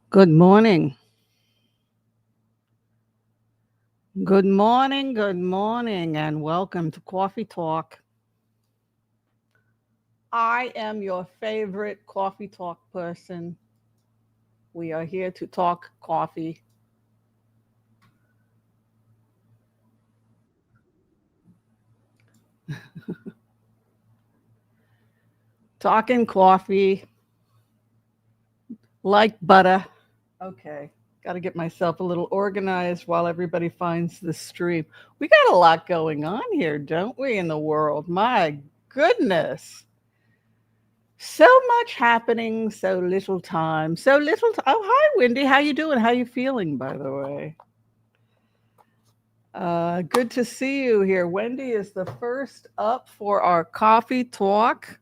Good morning. Good morning, and welcome to Coffee Talk. I am your favorite coffee talk person. We are here to talk coffee. Talking coffee like butter. Okay, got to get myself a little organized while everybody finds the stream. We got a lot going on here, don't we, in the world? My goodness. So much happening, so little time. Oh, hi, Wendy. How you doing? How you feeling, by the way? Good to see you here. Wendy is the first up for our coffee talk.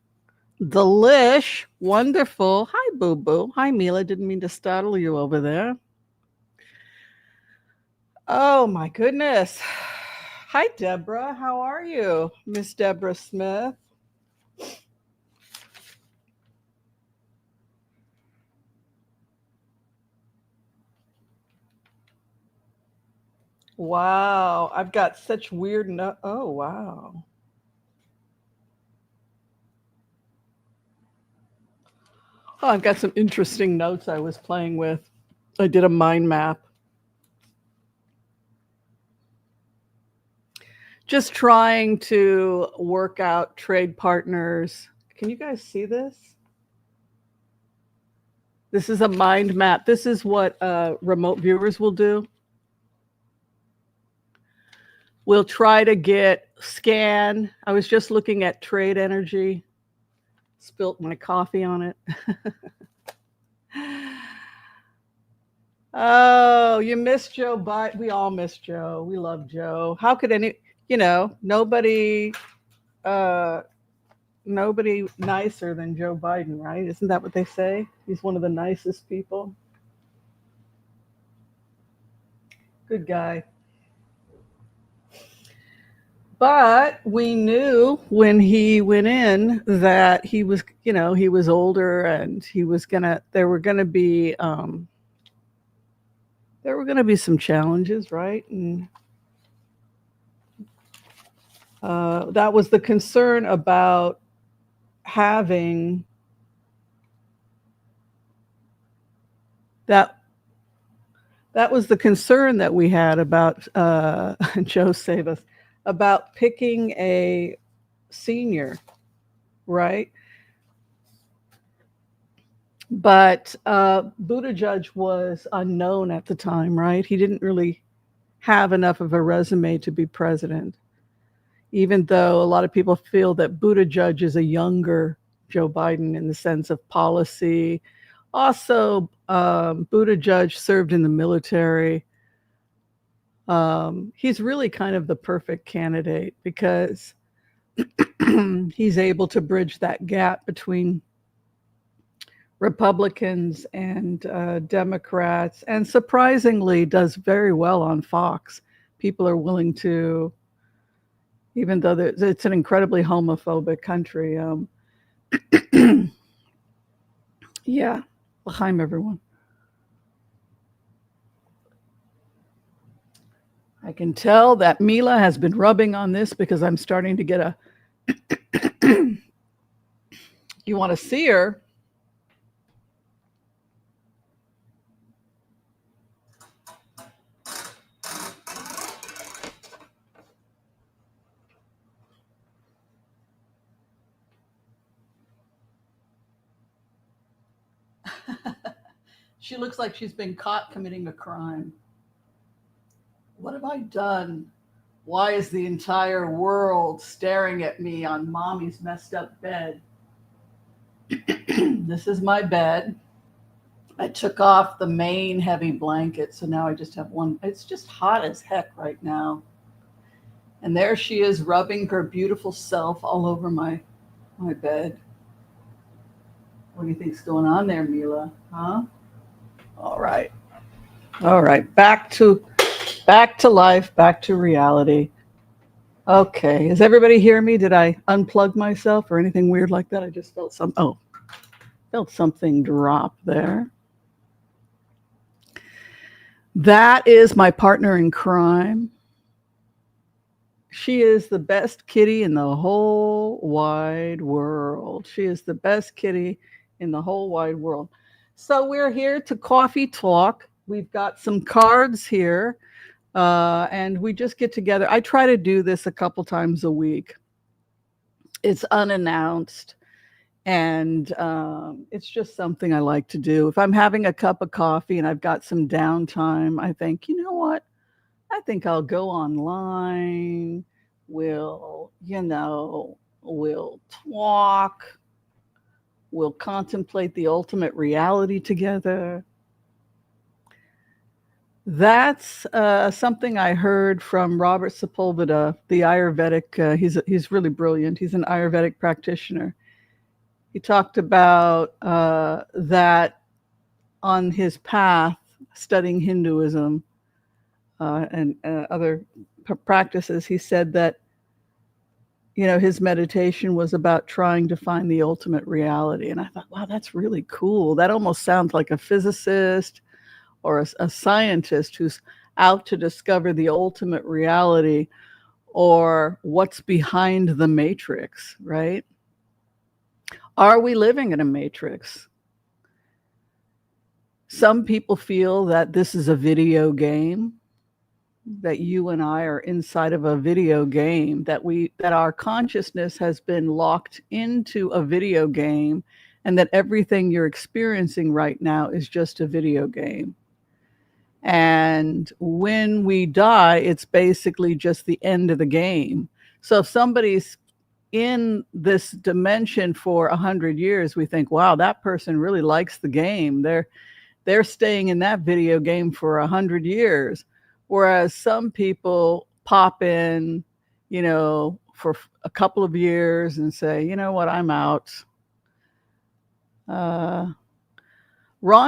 Delish, wonderful. Hi, Boo Boo. Hi, Mila. Didn't mean to startle you over there. Oh my goodness. Hi, Deborah. How are you, Miss Deborah Smith? Wow, I've got such weird no. Oh wow. Oh, I've got some interesting notes I was playing with. I did a mind map. Just trying to work out trade partners. Can you guys see this? This is a mind map. This is what remote viewers will do. We'll try to get scan. I was just looking at trade energy. Spilt my coffee on it. Oh, you missed Joe Biden. We all miss Joe. We love Joe. How could nobody uh, nobody nicer than Joe Biden, right? Isn't that what they say? He's one of the nicest people. Good guy. But we knew when he went in that he was older and there were going to be some challenges, right? And that was the concern about having that that was the concern that we had about Joe save us about picking a senior, right? But Buttigieg was unknown at the time, right? He didn't really have enough of a resume to be president, even though a lot of people feel that Buttigieg is a younger Joe Biden in the sense of policy. Also, Buttigieg served in the military. He's really kind of the perfect candidate because he's able to bridge that gap between Republicans and Democrats, and surprisingly does very well on Fox. People are willing to, even though it's an incredibly homophobic country. Yeah, L'chaim, everyone. I can tell that Mila has been rubbing on this because I'm starting to get a. You want to see her? She looks like she's been caught committing a crime. What have I done? Why is the entire world staring at me on mommy's messed up bed? This is my bed. I took off the main heavy blanket, so now I just have one. It's just hot as heck right now. And there she is rubbing her beautiful self all over my bed. What do you think's going on there, Mila? Huh? All right. All right. Back to life, back to reality. Okay. Does everybody hear me? Did I unplug myself or anything weird like that? I just felt something drop there. That is my partner in crime. She is the best kitty in the whole wide world. She is the best kitty in the whole wide world. So we're here to coffee talk. We've got some cards here, and we just get together. I try to do this a couple times a week. It's unannounced, and it's just something I like to do. If I'm having a cup of coffee and I've got some downtime, I think, you know what? I think I'll go online. We'll talk. We'll contemplate the ultimate reality together. That's something I heard from Robert Sepulveda, the Ayurvedic. He's really brilliant. He's an Ayurvedic practitioner. He talked about that on his path studying Hinduism and other practices. He said that, his meditation was about trying to find the ultimate reality. And I thought, wow, that's really cool. That almost sounds like a physicist or a scientist who's out to discover the ultimate reality or what's behind the matrix, right? Are we living in a matrix? Some people feel that this is a video game, that you and I are inside of a video game, that our consciousness has been locked into a video game, and that everything you're experiencing right now is just a video game. And when we die, it's basically just the end of the game. So if somebody's in this dimension for 100 years, we think, wow, that person really likes the game. They're staying in that video game for 100 years. Whereas some people pop in, for a couple of years and say, you know what, I'm out. Ron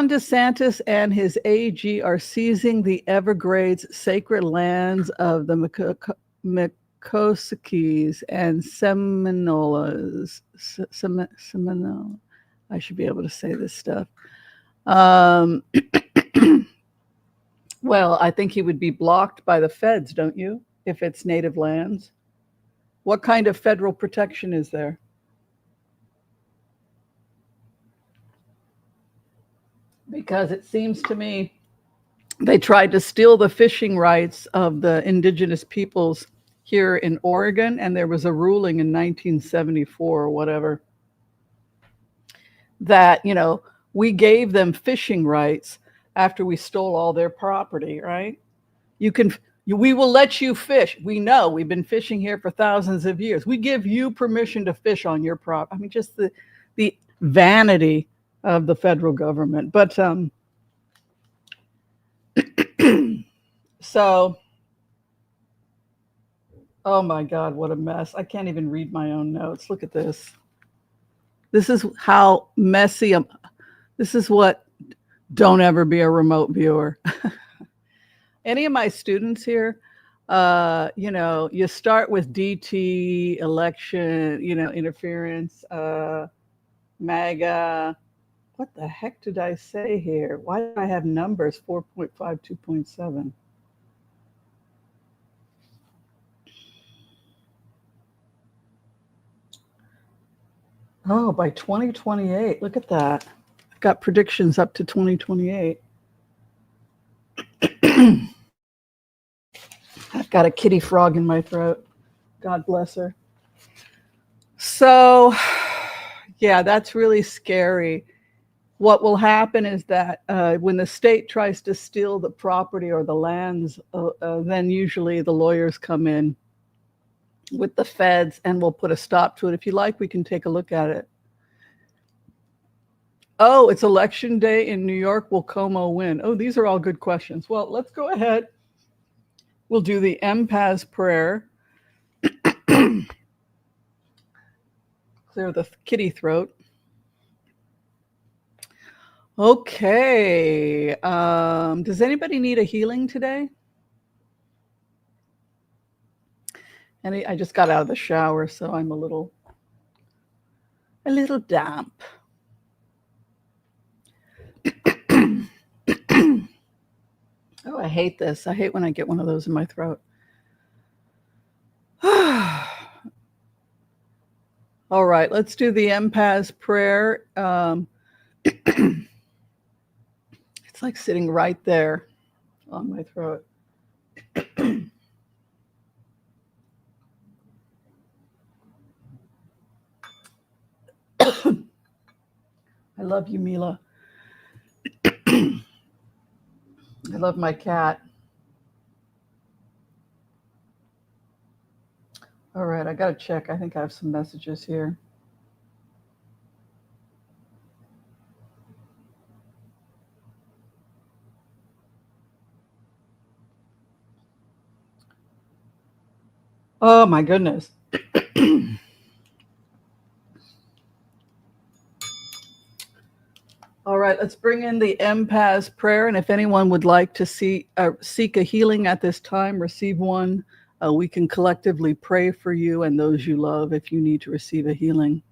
DeSantis and his AG are seizing the Everglades sacred lands of the Miccosukes and Seminolas. Seminole. I should be able to say this stuff. Well, I think he would be blocked by the feds, don't you, if it's native lands? What kind of federal protection is there? Because it seems to me they tried to steal the fishing rights of the Indigenous Peoples here in Oregon, and there was a ruling in 1974 or whatever that, we gave them fishing rights after we stole all their property, right? We will let you fish. We know we've been fishing here for thousands of years. We give you permission to fish on your property. I mean, just the vanity of the federal government. But so, oh my God, what a mess. I can't even read my own notes. Look at this. This is how messy. This is what don't ever be a remote viewer. Any of my students here, you start with DT, election, interference, MAGA. What the heck did I say here? Why do I have numbers 4.5, 2.7? Oh, by 2028. Look at that. I've got predictions up to 2028. I've got a kitty frog in my throat. God bless her. So, yeah, that's really scary. What will happen is that when the state tries to steal the property or the lands, then usually the lawyers come in with the feds and will put a stop to it. If you like, we can take a look at it. Oh, it's election day in New York. Will Quomo win? Oh, these are all good questions. Well, let's go ahead. We'll do the Empath Prayer. Clear the kitty throat. Okay. Does anybody need a healing today? I just got out of the shower, so I'm a little damp. Oh, I hate this. I hate when I get one of those in my throat. All right, let's do the Empath Prayer. It's like sitting right there on my throat. I love you, Mila. I love my cat. All right, I got to check. I think I have some messages here. Oh, my goodness. All right, let's bring in the Empath Prayer. And if anyone would like to seek a healing at this time, receive one. We can collectively pray for you and those you love if you need to receive a healing.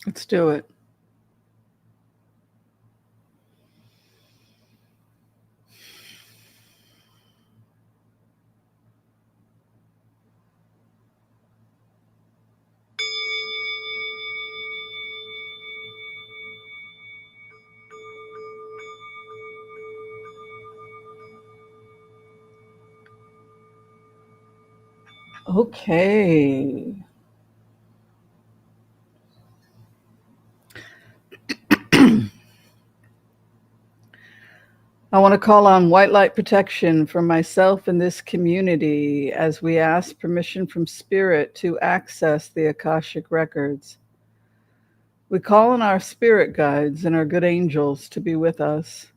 Let's do it. Okay. I want to call on white light protection for myself and this community as we ask permission from Spirit to access the Akashic records. We call on our spirit guides and our good angels to be with us.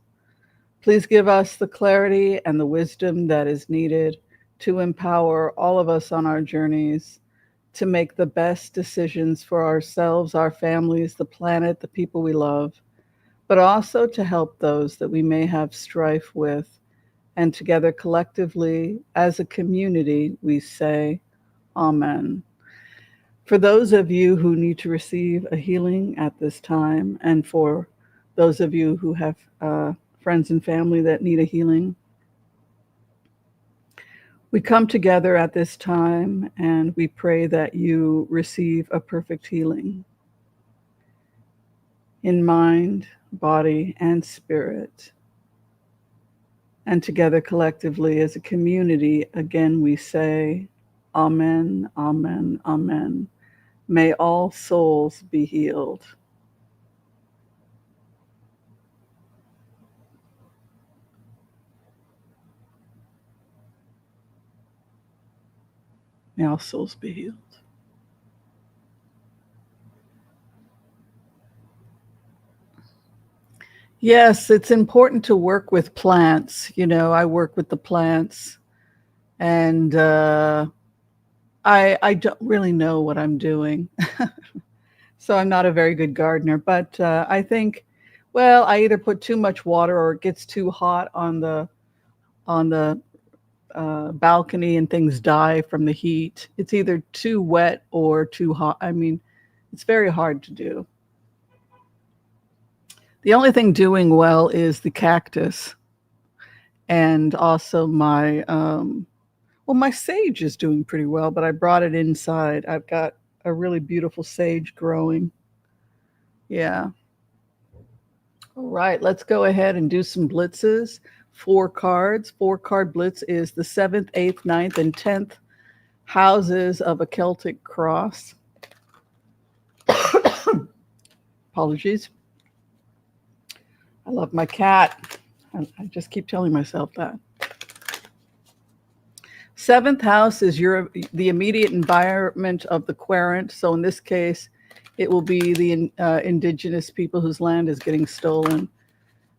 Please give us the clarity and the wisdom that is needed to empower all of us on our journeys to make the best decisions for ourselves, our families, the planet, the people we love, but also to help those that we may have strife with. And together collectively, as a community, we say, Amen. For those of you who need to receive a healing at this time, and for those of you who have friends and family that need a healing, we come together at this time and we pray that you receive a perfect healing in mind, body, and spirit. And together collectively as a community, again, we say, Amen, Amen, Amen. May all souls be healed. May all souls be healed. Yes, it's important to work with plants. You know, I work with the plants, and I don't really know what I'm doing. So I'm not a very good gardener, but I think, well, I either put too much water or it gets too hot on the balcony and things die from the heat. It's either too wet or too hot. I mean, it's very hard to do. The only thing doing well is the cactus, and also my sage is doing pretty well, but I brought it inside. I've got a really beautiful sage growing. Yeah. All right, let's go ahead and do some blitzes. 4 cards. 4-card blitz is the 7th, 8th, 9th, and 10th houses of a Celtic cross. Apologies. I love my cat. I just keep telling myself that. 7th house is the immediate environment of the querent. So in this case, it will be the indigenous people whose land is getting stolen.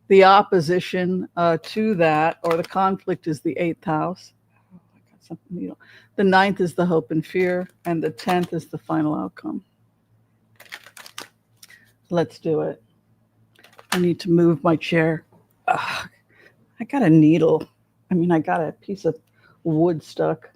The opposition to that, or the conflict, is the 8th house. Oh, I got something, you know. The 9th is the hope and fear, and the 10th is the final outcome. Let's do it. I need to move my chair. Ugh, I got a needle. I got a piece of wood stuck.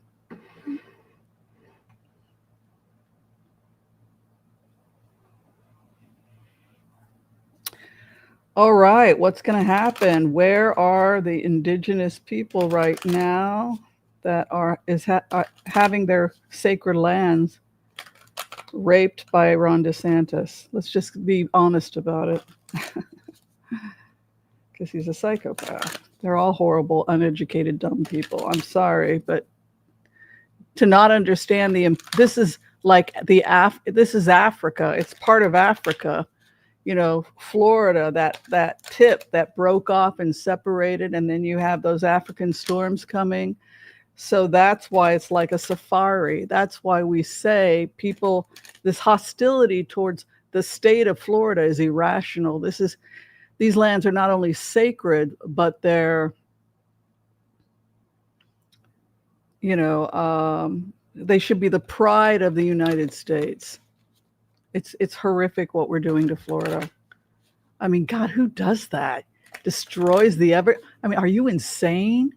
All right, what's going to happen? Where are the indigenous people right now that are having their sacred lands raped by Ron DeSantis? Let's just be honest about it, because he's a psychopath. They're all horrible, uneducated, dumb people. I'm sorry, but to not understand this is like this is Africa. It's part of Africa. You know, Florida, that tip that broke off and separated, and then you have those African storms coming. So that's why it's like a safari. That's why we say this hostility towards the state of Florida is irrational. These lands are not only sacred, but they're, they should be the pride of the United States. It's horrific what we're doing to Florida. I mean, God, who does that? Destroys I mean, are you insane?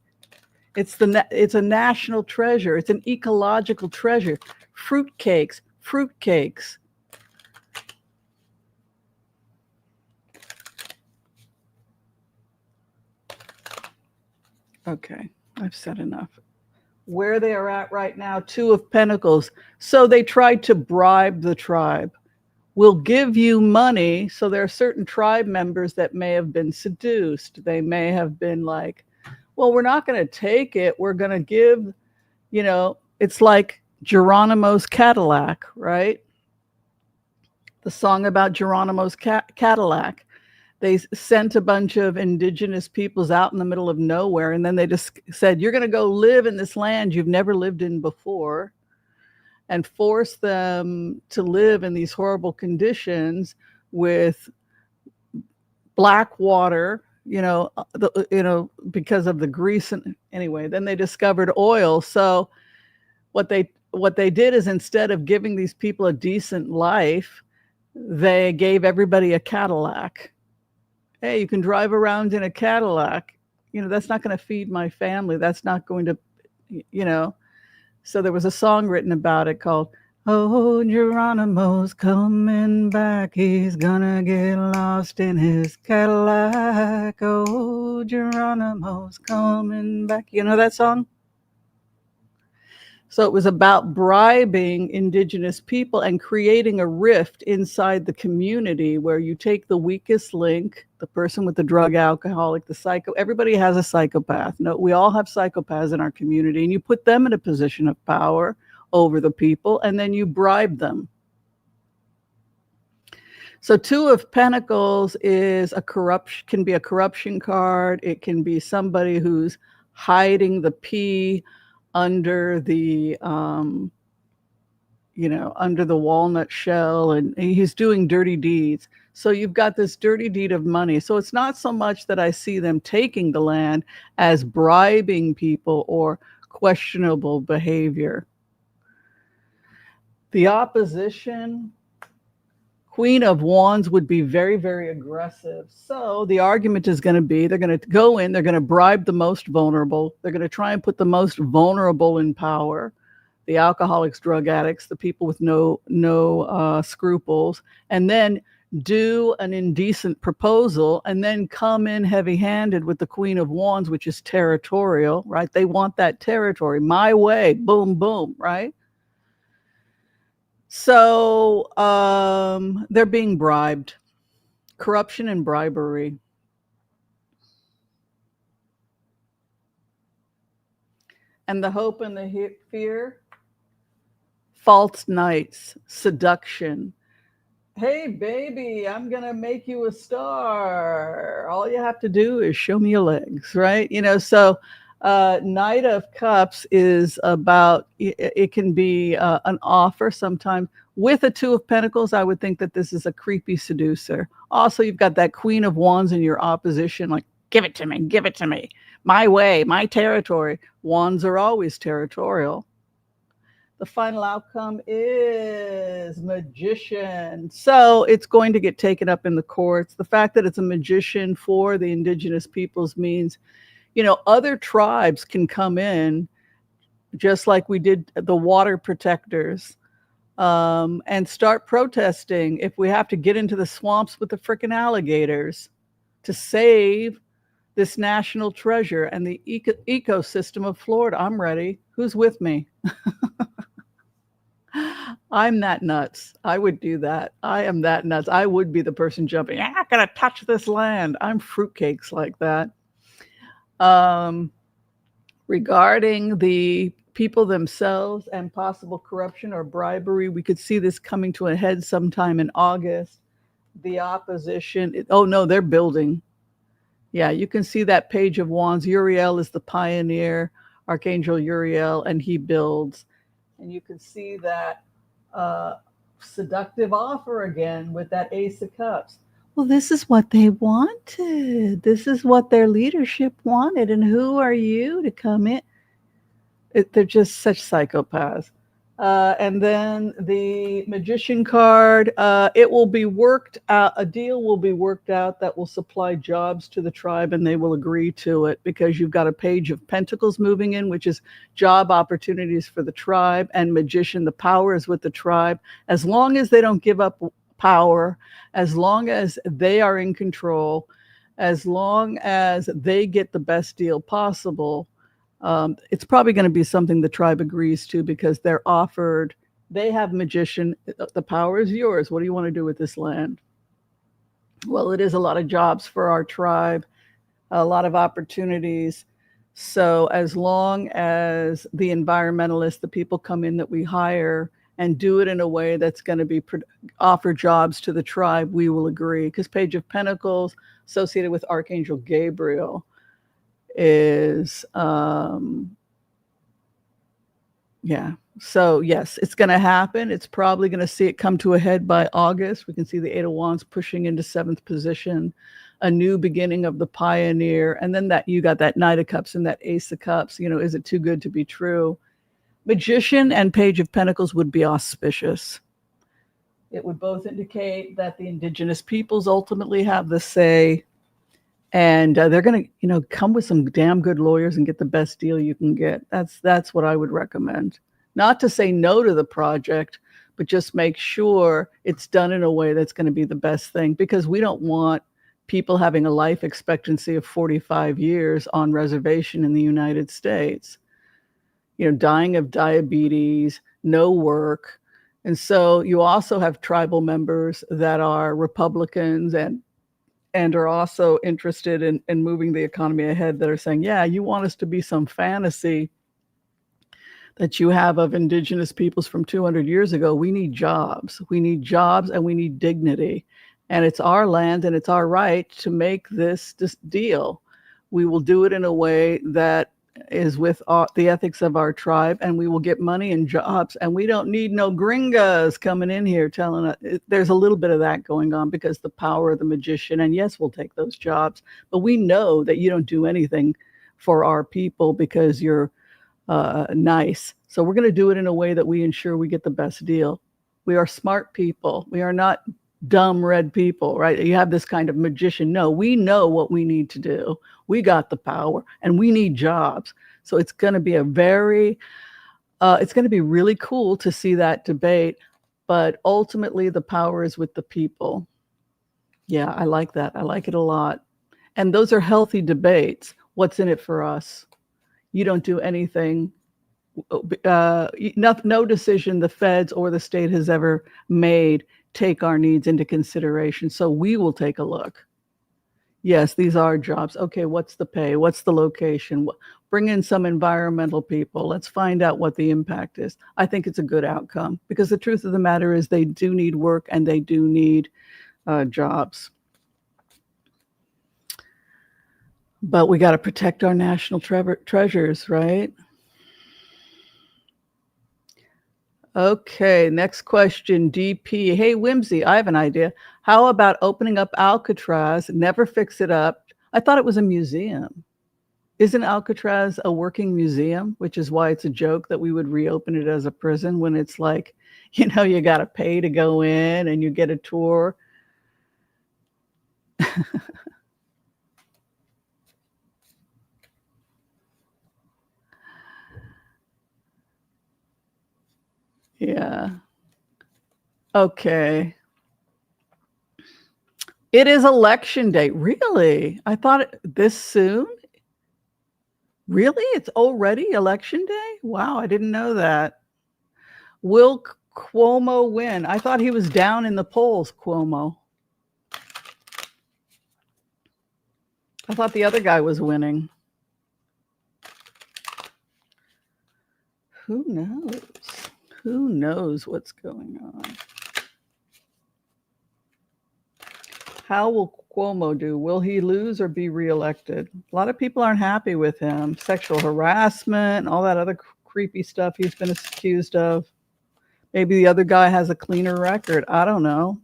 It's a national treasure. It's an ecological treasure. Fruitcakes. Okay, I've said enough. Where they are at right now, Two of Pentacles. So they tried to bribe the tribe. We'll give you money. So there are certain tribe members that may have been seduced. They may have been like, well, we're not going to take it. We're going to give, it's like Geronimo's Cadillac, right? The song about Geronimo's Cadillac. They sent a bunch of indigenous peoples out in the middle of nowhere, and then they just said, you're going to go live in this land you've never lived in before, and force them to live in these horrible conditions with black water, because of the grease. And anyway, then they discovered oil. So what they did is, instead of giving these people a decent life, they gave everybody a Cadillac. Hey, you can drive around in a Cadillac. That's not going to feed my family. That's not going to, So there was a song written about it called, oh, Geronimo's coming back. He's gonna get lost in his Cadillac. Oh, Geronimo's coming back. You know that song? So it was about bribing indigenous people and creating a rift inside the community where you take the weakest link, the person with the drug, alcoholic, the psycho. Everybody has a psychopath. No, we all have psychopaths in our community, and you put them in a position of power over the people, and then you bribe them. So Two of Pentacles can be a corruption card. It can be somebody who's hiding the P under the under the walnut shell, and he's doing dirty deeds. So you've got this dirty deed of money. So it's not so much that I see them taking the land as bribing people or questionable behavior. The opposition, Queen of Wands, would be very, very aggressive. So the argument is going to be, they're going to go in, they're going to bribe the most vulnerable. They're going to try and put the most vulnerable in power. The alcoholics, drug addicts, the people with no scruples, and then do an indecent proposal, and then come in heavy-handed with the Queen of Wands, which is territorial, right? They want that territory. My way, boom, boom, right? So they're being bribed. Corruption and bribery. And the hope and the fear, false knights, seduction. Hey, baby, I'm going to make you a star. All you have to do is show me your legs, right? So Knight of Cups is about, it can be an offer sometimes. With a Two of Pentacles, I would think that this is a creepy seducer. Also, you've got that Queen of Wands in your opposition, like, give it to me, my way, my territory. Wands are always territorial. The final outcome is Magician. So it's going to get taken up in the courts. The fact that it's a magician for the indigenous peoples means, other tribes can come in, just like we did the water protectors, and start protesting if we have to get into the swamps with the frickin' alligators. to save this national treasure and the ecosystem of Florida. I'm ready. Who's with me? I'm that nuts. I would do that. I am that nuts. I would be the person jumping. I'm not going to touch this land. I'm fruitcakes like that. Regarding the people themselves and possible corruption or bribery, we could see this coming to a head sometime in August. The opposition, oh no, they're building. Yeah, you can see that page of wands. Uriel is the pioneer, Archangel Uriel, and he builds. And you can see that seductive offer again with that Ace of Cups. Well, this is what they wanted. This is what their leadership wanted. And who are you to come in? They're just such psychopaths. And then the Magician card, it will be worked out, a deal will be worked out that will supply jobs to the tribe, and they will agree to it because you've got a Page of Pentacles moving in, which is job opportunities for the tribe, and Magician, the power is with the tribe. As long as they don't give up power, as long as they are in control, as long as they get the best deal possible, it's probably going to be something the tribe agrees to because they're offered, they have Magician, the power is yours. What do you want to do with this land? Well, it is a lot of jobs for our tribe, a lot of opportunities. So as long as the environmentalists, the people come in that we hire and do it in a way that's going to be offer jobs to the tribe, we will agree. Because Page of Pentacles associated with Archangel Gabriel is yeah, so yes, it's going to happen. It's probably going to see it come to a head by August. We can see the Eight of Wands pushing into 7th position, a new beginning of the pioneer, and then that you got that Knight of Cups and that Ace of Cups. You know, is it too good to be true? Magician and Page of Pentacles would be auspicious. It would both indicate that the Indigenous Peoples ultimately have the say. And they're going to, come with some damn good lawyers and get the best deal you can get. That's what I would recommend. Not to say no to the project, but just make sure it's done in a way that's going to be the best thing, because we don't want people having a life expectancy of 45 years on reservation in the United States, dying of diabetes, no work. And so you also have tribal members that are Republicans and are also interested in moving the economy ahead, that are saying, yeah, you want us to be some fantasy that you have of Indigenous peoples from 200 years ago. We need jobs. We need jobs and we need dignity. And it's our land and it's our right to make this deal. We will do it in a way that is with the ethics of our tribe, and we will get money and jobs, and we don't need no gringas coming in here telling us. There's a little bit of that going on because the power of the Magician, and yes, we'll take those jobs, but we know that you don't do anything for our people because you're nice. So we're going to do it in a way that we ensure we get the best deal. We are smart people. We are not dumb red people, right? You have this kind of Magician. No, we know what we need to do. We got the power and we need jobs. So it's going to be it's going to be really cool to see that debate. But ultimately, the power is with the people. Yeah, I like that. I like it a lot. And those are healthy debates. What's in it for us? You don't do anything. No decision the feds or the state has ever made take our needs into consideration. So we will take a look. Yes, these are jobs. Okay, what's the pay? What's the location? Bring in some environmental people. Let's find out what the impact is. I think it's a good outcome, because the truth of the matter is they do need work and they do need jobs. But we got to protect our national treasures, right? Okay, next question, DP. Hey, Whimsy, I have an idea. How about opening up Alcatraz, never fix it up? I thought it was a museum. Isn't Alcatraz a working museum, which is why it's a joke that we would reopen it as a prison when it's like, you got to pay to go in and you get a tour. Yeah. Okay. It is election day. Really? I thought this soon? Really? It's already election day? Wow, I didn't know that. Will Quomo win? I thought he was down in the polls, Quomo. I thought the other guy was winning. Who knows? Who knows what's going on? How will Quomo do? Will he lose or be reelected? A lot of people aren't happy with him. Sexual harassment, all that other creepy stuff he's been accused of. Maybe the other guy has a cleaner record. I don't know.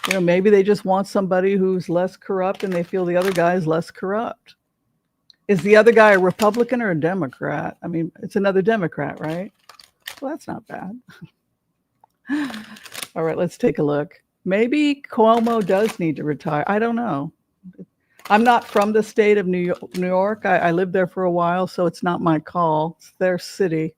You know, maybe they just want somebody who's less corrupt and they feel the other guy is less corrupt. Is the other guy a Republican or a Democrat? I mean, it's another Democrat, right? Well, that's not bad. All right, let's take a look. Maybe Quomo does need to retire. I don't know. I'm not from the state of New York. I lived there for a while, so it's not my call. It's their city.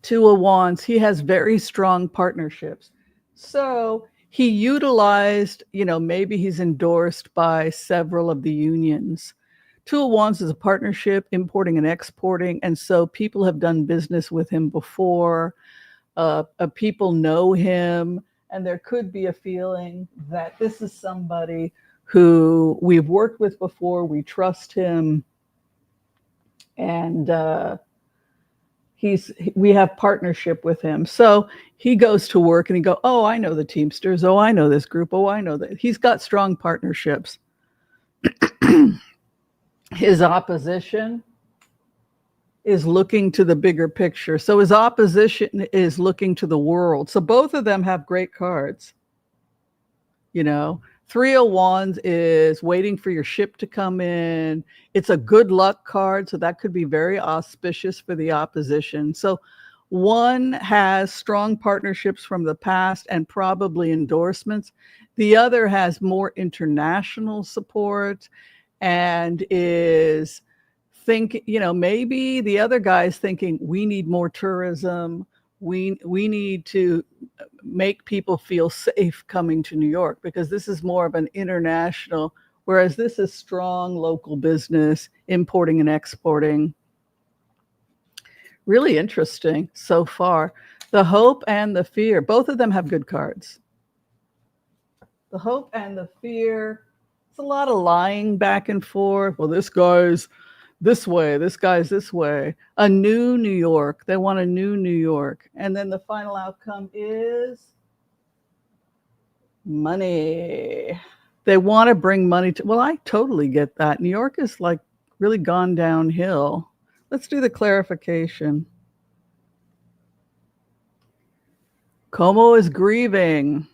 Two of Wands. He has very strong partnerships. So he utilized, maybe he's endorsed by several of the unions. Two of Wands is a partnership, importing and exporting. And so people have done business with him before. People know him. And there could be a feeling that this is somebody who we've worked with before. We trust him. And we have partnership with him. So he goes to work and he go, oh, I know the Teamsters. Oh, I know this group. Oh, I know that. He's got strong partnerships. His opposition is looking to the bigger picture. So his opposition is looking to the world. So both of them have great cards. Three of Wands is waiting for your ship to come in. It's a good luck card, so that could be very auspicious for the opposition. So one has strong partnerships from the past and probably endorsements. The other has more international support and is maybe the other guy's thinking we need more tourism. We need to make people feel safe coming to New York because this is more of an international, whereas this is strong local business, importing and exporting. Really interesting so far. The hope and the fear, both of them have good cards. The hope and the fear, it's a lot of lying back and forth. Well, this guy's this way, this guy's this way. A new New York. They want a new New York. And then the final outcome is money. They want to bring money to, well, I totally get that. New York is like really gone downhill. Let's do the clarification. Quomo is grieving.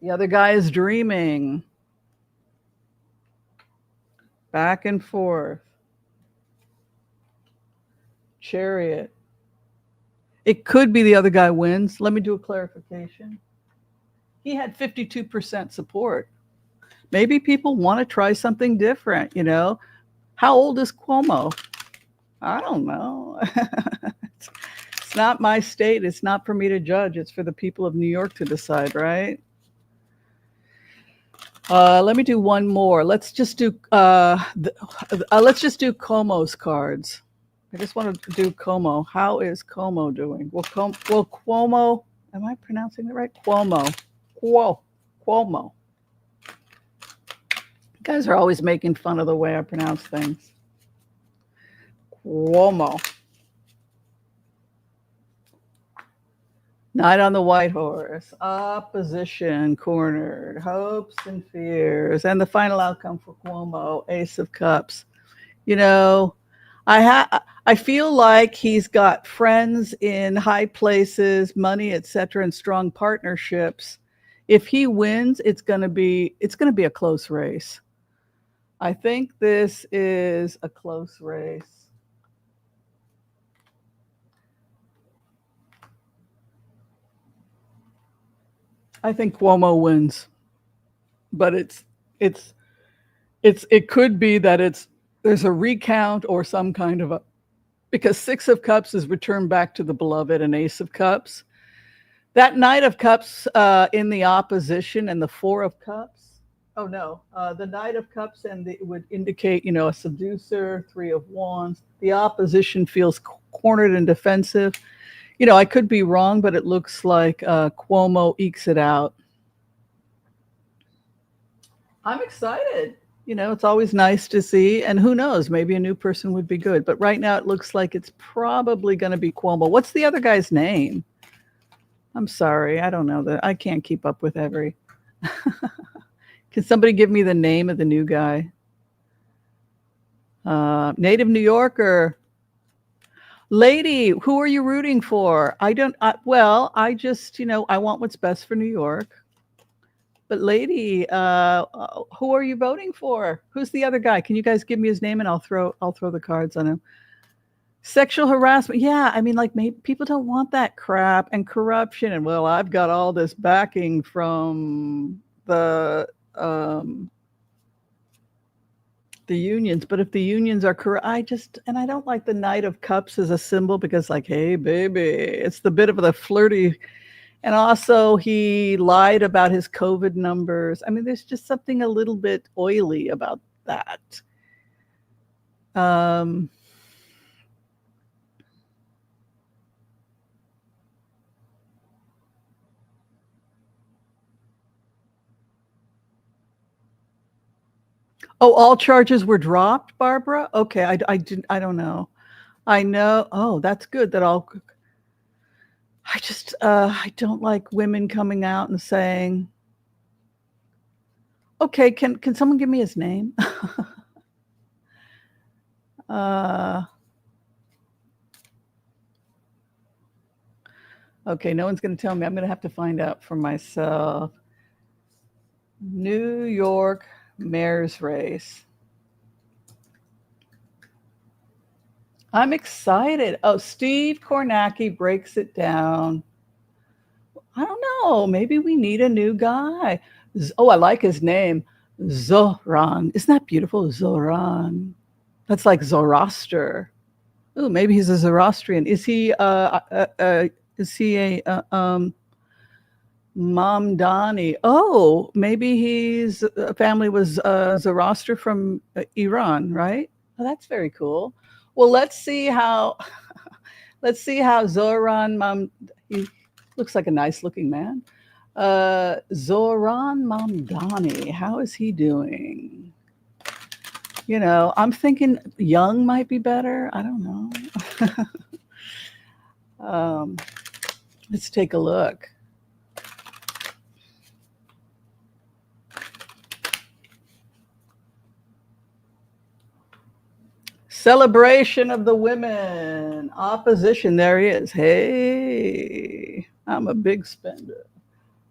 The other guy is dreaming. Back and forth. Chariot. It could be the other guy wins. Let me do a clarification. He had 52% support. Maybe people want to try something different, How old is Quomo? I don't know. It's not my state. It's not for me to judge. It's for the people of New York to decide, right? Let me do one more. Let's just do Quomo's cards. I just want to do Quomo. How is Quomo doing? Well, Quomo, am I pronouncing it right? Quomo. Quomo. You guys are always making fun of the way I pronounce things. Quomo. Knight on the white horse, opposition cornered, hopes and fears, and the final outcome for Quomo, Ace of Cups. I feel like he's got friends in high places, money, etc., and strong partnerships. If he wins, it's going to be a close race. I think this is a close race. I think Quomo wins, but it could be that there's a recount or some kind of because Six of Cups is returned back to the beloved and Ace of Cups. That Knight of Cups in the opposition and the Four of Cups. Oh no, the Knight of Cups and it would indicate, a seducer, Three of Wands. The opposition feels cornered and defensive. I could be wrong, but it looks like Quomo ekes it out. I'm excited. It's always nice to see. And who knows, maybe a new person would be good. But right now it looks like it's probably going to be Quomo. What's the other guy's name? I'm sorry. I don't know that. I can't keep up with every. Can somebody give me the name of the new guy? Native New Yorker. Lady, who are you rooting for? I just, I want what's best for New York. But lady, who are you voting for? Who's the other guy? Can you guys give me his name and I'll throw the cards on him. Sexual harassment. Yeah, I mean, like, maybe people don't want that crap and corruption. And well, I've got all this backing from the unions. But if the unions are corrupt, I don't like the Knight of Cups as a symbol because, like, hey, baby, it's the bit of the flirty. And also, he lied about his COVID numbers. I mean, there's just something a little bit oily about that. Oh, all charges were dropped, Barbara? Okay, I don't know. I know. Oh, that's good that all. I don't like women coming out and saying, okay, can someone give me his name? Okay, no one's going to tell me. I'm going to have to find out for myself. New York mayor's race. I'm excited. Oh, Steve Kornacki breaks it down. I don't know. Maybe we need a new guy. Oh, I like his name. Zoron. Isn't that beautiful? Zoron. That's like Zoroaster. Oh, maybe he's a Zoroastrian. Is he a Mamdani? Oh, maybe his family was Zoroaster from Iran, right? Oh, that's very cool. Well, let's see how Zoran he looks like a nice looking man. Zoran Mamdani, how is he doing? I'm thinking young might be better. I don't know. Let's take a look. Celebration of the women. Opposition. There he is. Hey, I'm a big spender.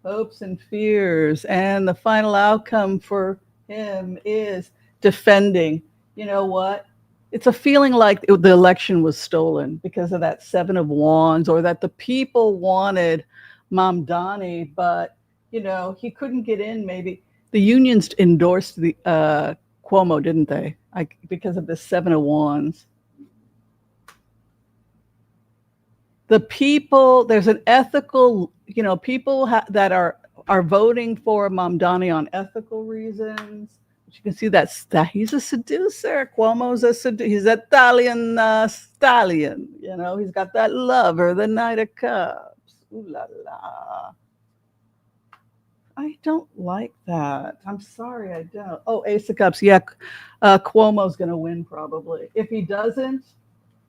Hopes and fears. And the final outcome for him is defending. You know what? It's a feeling like the election was stolen because of that Seven of Wands, or that the people wanted Mamdani, but, he couldn't get in. Maybe the unions endorsed the Quomo, didn't they? Because of the Seven of Wands. The people, there's an ethical, people that are voting for Mamdani on ethical reasons. You can see that he's a seducer. Cuomo's he's an Italian stallion. He's got that lover, the Knight of Cups. Ooh la la. I don't like that. I'm sorry, I don't. Oh, Ace of Cups. Yeah, Cuomo's going to win probably. If he doesn't,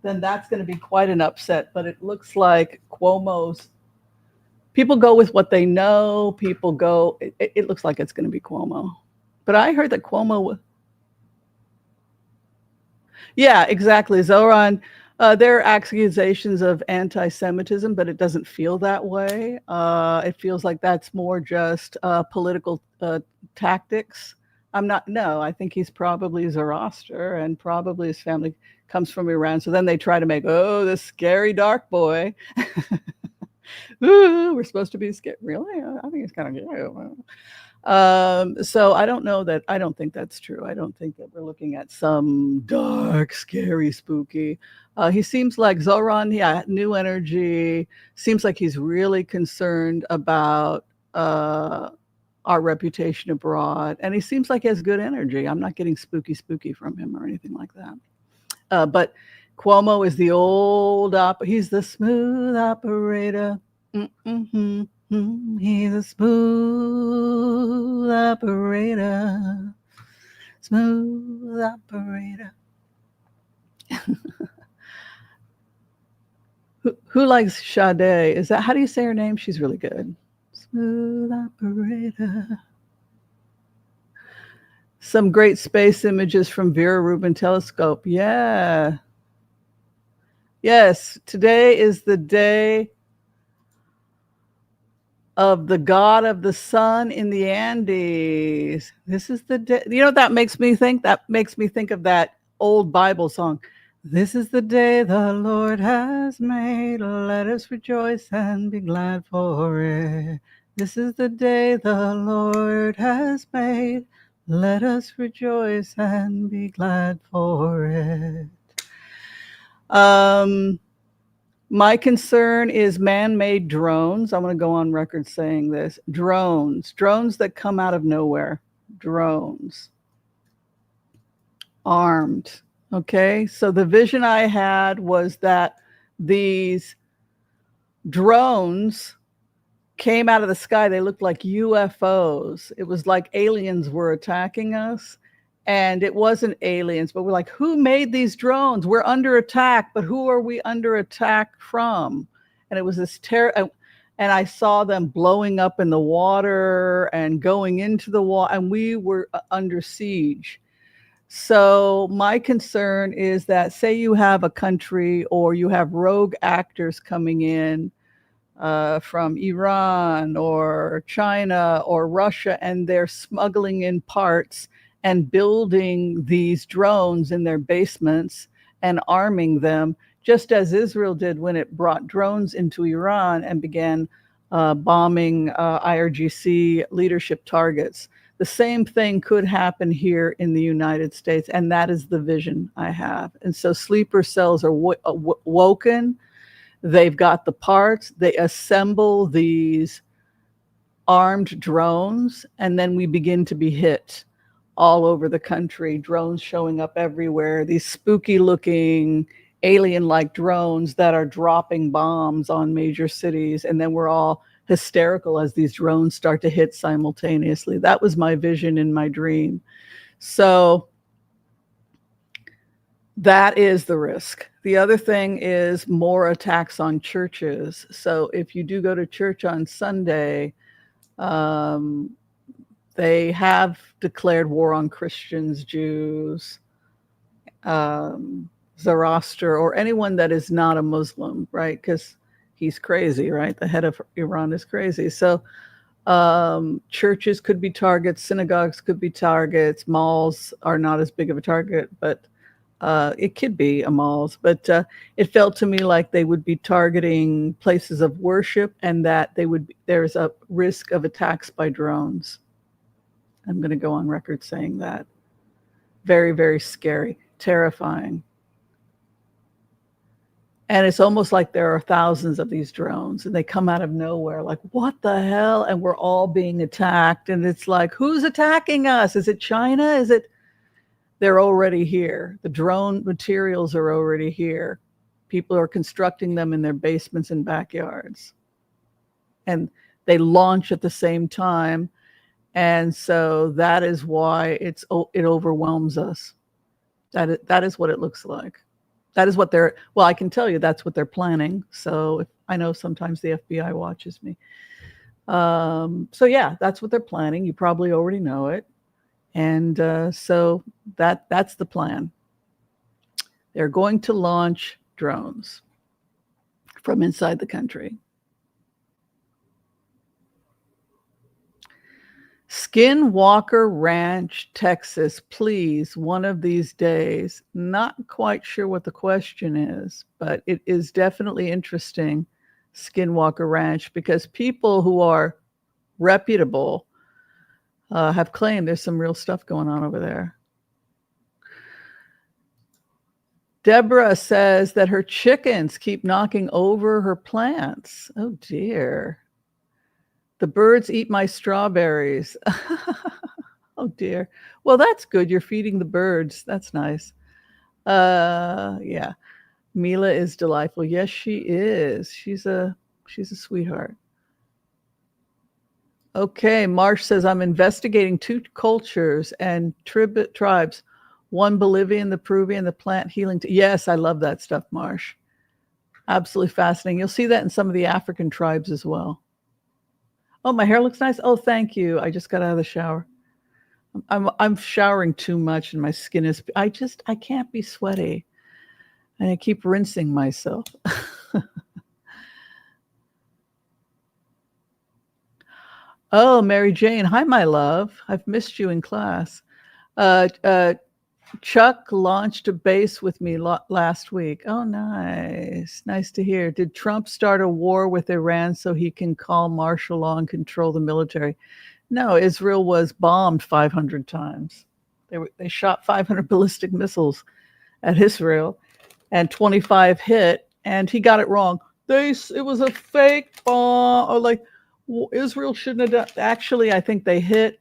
then that's going to be quite an upset. But it looks like Cuomo's. People go with what they know. People go. It looks like it's going to be Quomo. But I heard that Quomo. Yeah, exactly. Zoran. There are accusations of anti-Semitism, but it doesn't feel that way. It feels like that's more just political tactics. I think he's probably Zoroaster, and probably his family comes from Iran. So then they try to make, this scary dark boy. Ooh, we're supposed to be scared. Really? I think it's kind of good. So I don't know that. I don't think that's true. I don't think that we're looking at some dark, scary, spooky. He seems like Zoron, yeah, new energy. Seems like he's really concerned about our reputation abroad, and he seems like he has good energy. I'm not getting spooky from him or anything like that. But Quomo is the old he's the smooth operator. Mm-hmm. He's a smooth operator. Smooth operator. Who likes Sade? Is that, how do you say her name? She's really good. Smooth operator. Some great space images from Vera Rubin telescope. Yeah. Yes, today is the day of the god of the sun in the Andes. This is the day. You know what that makes me think? That makes me think of that old Bible song. This is the day the Lord has made. Let us rejoice and be glad for it. This is the day the Lord has made. Let us rejoice and be glad for it. My concern is man-made drones. I'm going to go on record saying this. Drones that come out of nowhere. Drones. Armed. Okay, so the vision I had was that these drones came out of the sky. They looked like UFOs. It was like aliens were attacking us. And it wasn't aliens, but we're like, who made these drones? We're under attack, but who are we under attack from? And it was this terror. And I saw them blowing up in the water and going into the water, and we were under siege. So my concern is that, say you have a country or you have rogue actors coming in from Iran or China or Russia, and they're smuggling in parts and building these drones in their basements and arming them, just as Israel did when it brought drones into Iran and began bombing IRGC leadership targets. The same thing could happen here in the United States, and that is the vision I have. And so sleeper cells are woken. They've got the parts. They assemble these armed drones, and then we begin to be hit all over the country. Drones showing up everywhere. These spooky looking alien-like drones that are dropping bombs on major cities. And then we're all hysterical as these drones start to hit simultaneously. That was my vision in my dream. So that is the risk. The other thing is more attacks on churches. So if you do go to church on Sunday, they have declared war on Christians, Jews, Zoroaster, or anyone that is not a Muslim, right? Because he's crazy, right? The head of Iran is crazy. So churches could be targets, synagogues could be targets, malls are not as big of a target, but it could be a malls. But it felt to me like they would be targeting places of worship, and that there's a risk of attacks by drones. I'm going to go on record saying that. Very, very scary, terrifying. And it's almost like there are thousands of these drones and they come out of nowhere, like, what the hell? And we're all being attacked. And it's like, who's attacking us? Is it China? They're already here. The drone materials are already here. People are constructing them in their basements and backyards. And they launch at the same time. And so that is why it overwhelms us. That is what it looks like. That is what I can tell you that's what they're planning. So I know sometimes the FBI watches me. So yeah, that's what they're planning. You probably already know it. And so that's the plan. They're going to launch drones from inside the country. Skinwalker Ranch, Texas, please, one of these days. Not quite sure what the question is, but it is definitely interesting, Skinwalker Ranch, because people who are reputable have claimed there's some real stuff going on over there. Deborah says that her chickens keep knocking over her plants. Oh, dear. The birds eat my strawberries. Oh, dear. Well, that's good. You're feeding the birds. That's nice. Yeah. Mila is delightful. Yes, she is. She's a sweetheart. Okay, Marsh says, I'm investigating 2 cultures and tribes, one Bolivian, the Peruvian, the plant healing. Yes, I love that stuff, Marsh. Absolutely fascinating. You'll see that in some of the African tribes as well. Oh, my hair looks nice. Oh, thank you. I just got out of the shower. I'm showering too much and my skin is, I can't be sweaty. And I keep rinsing myself. Oh, Mary Jane. Hi, my love. I've missed you in class. Chuck launched a base with me last week. Oh, nice. Nice to hear. Did Trump start a war with Iran so he can call martial law and control the military? No, Israel was bombed 500 times. They shot 500 ballistic missiles at Israel, and 25 hit, and he got it wrong. It was a fake bomb, or like Israel shouldn't have done. Actually, I think they hit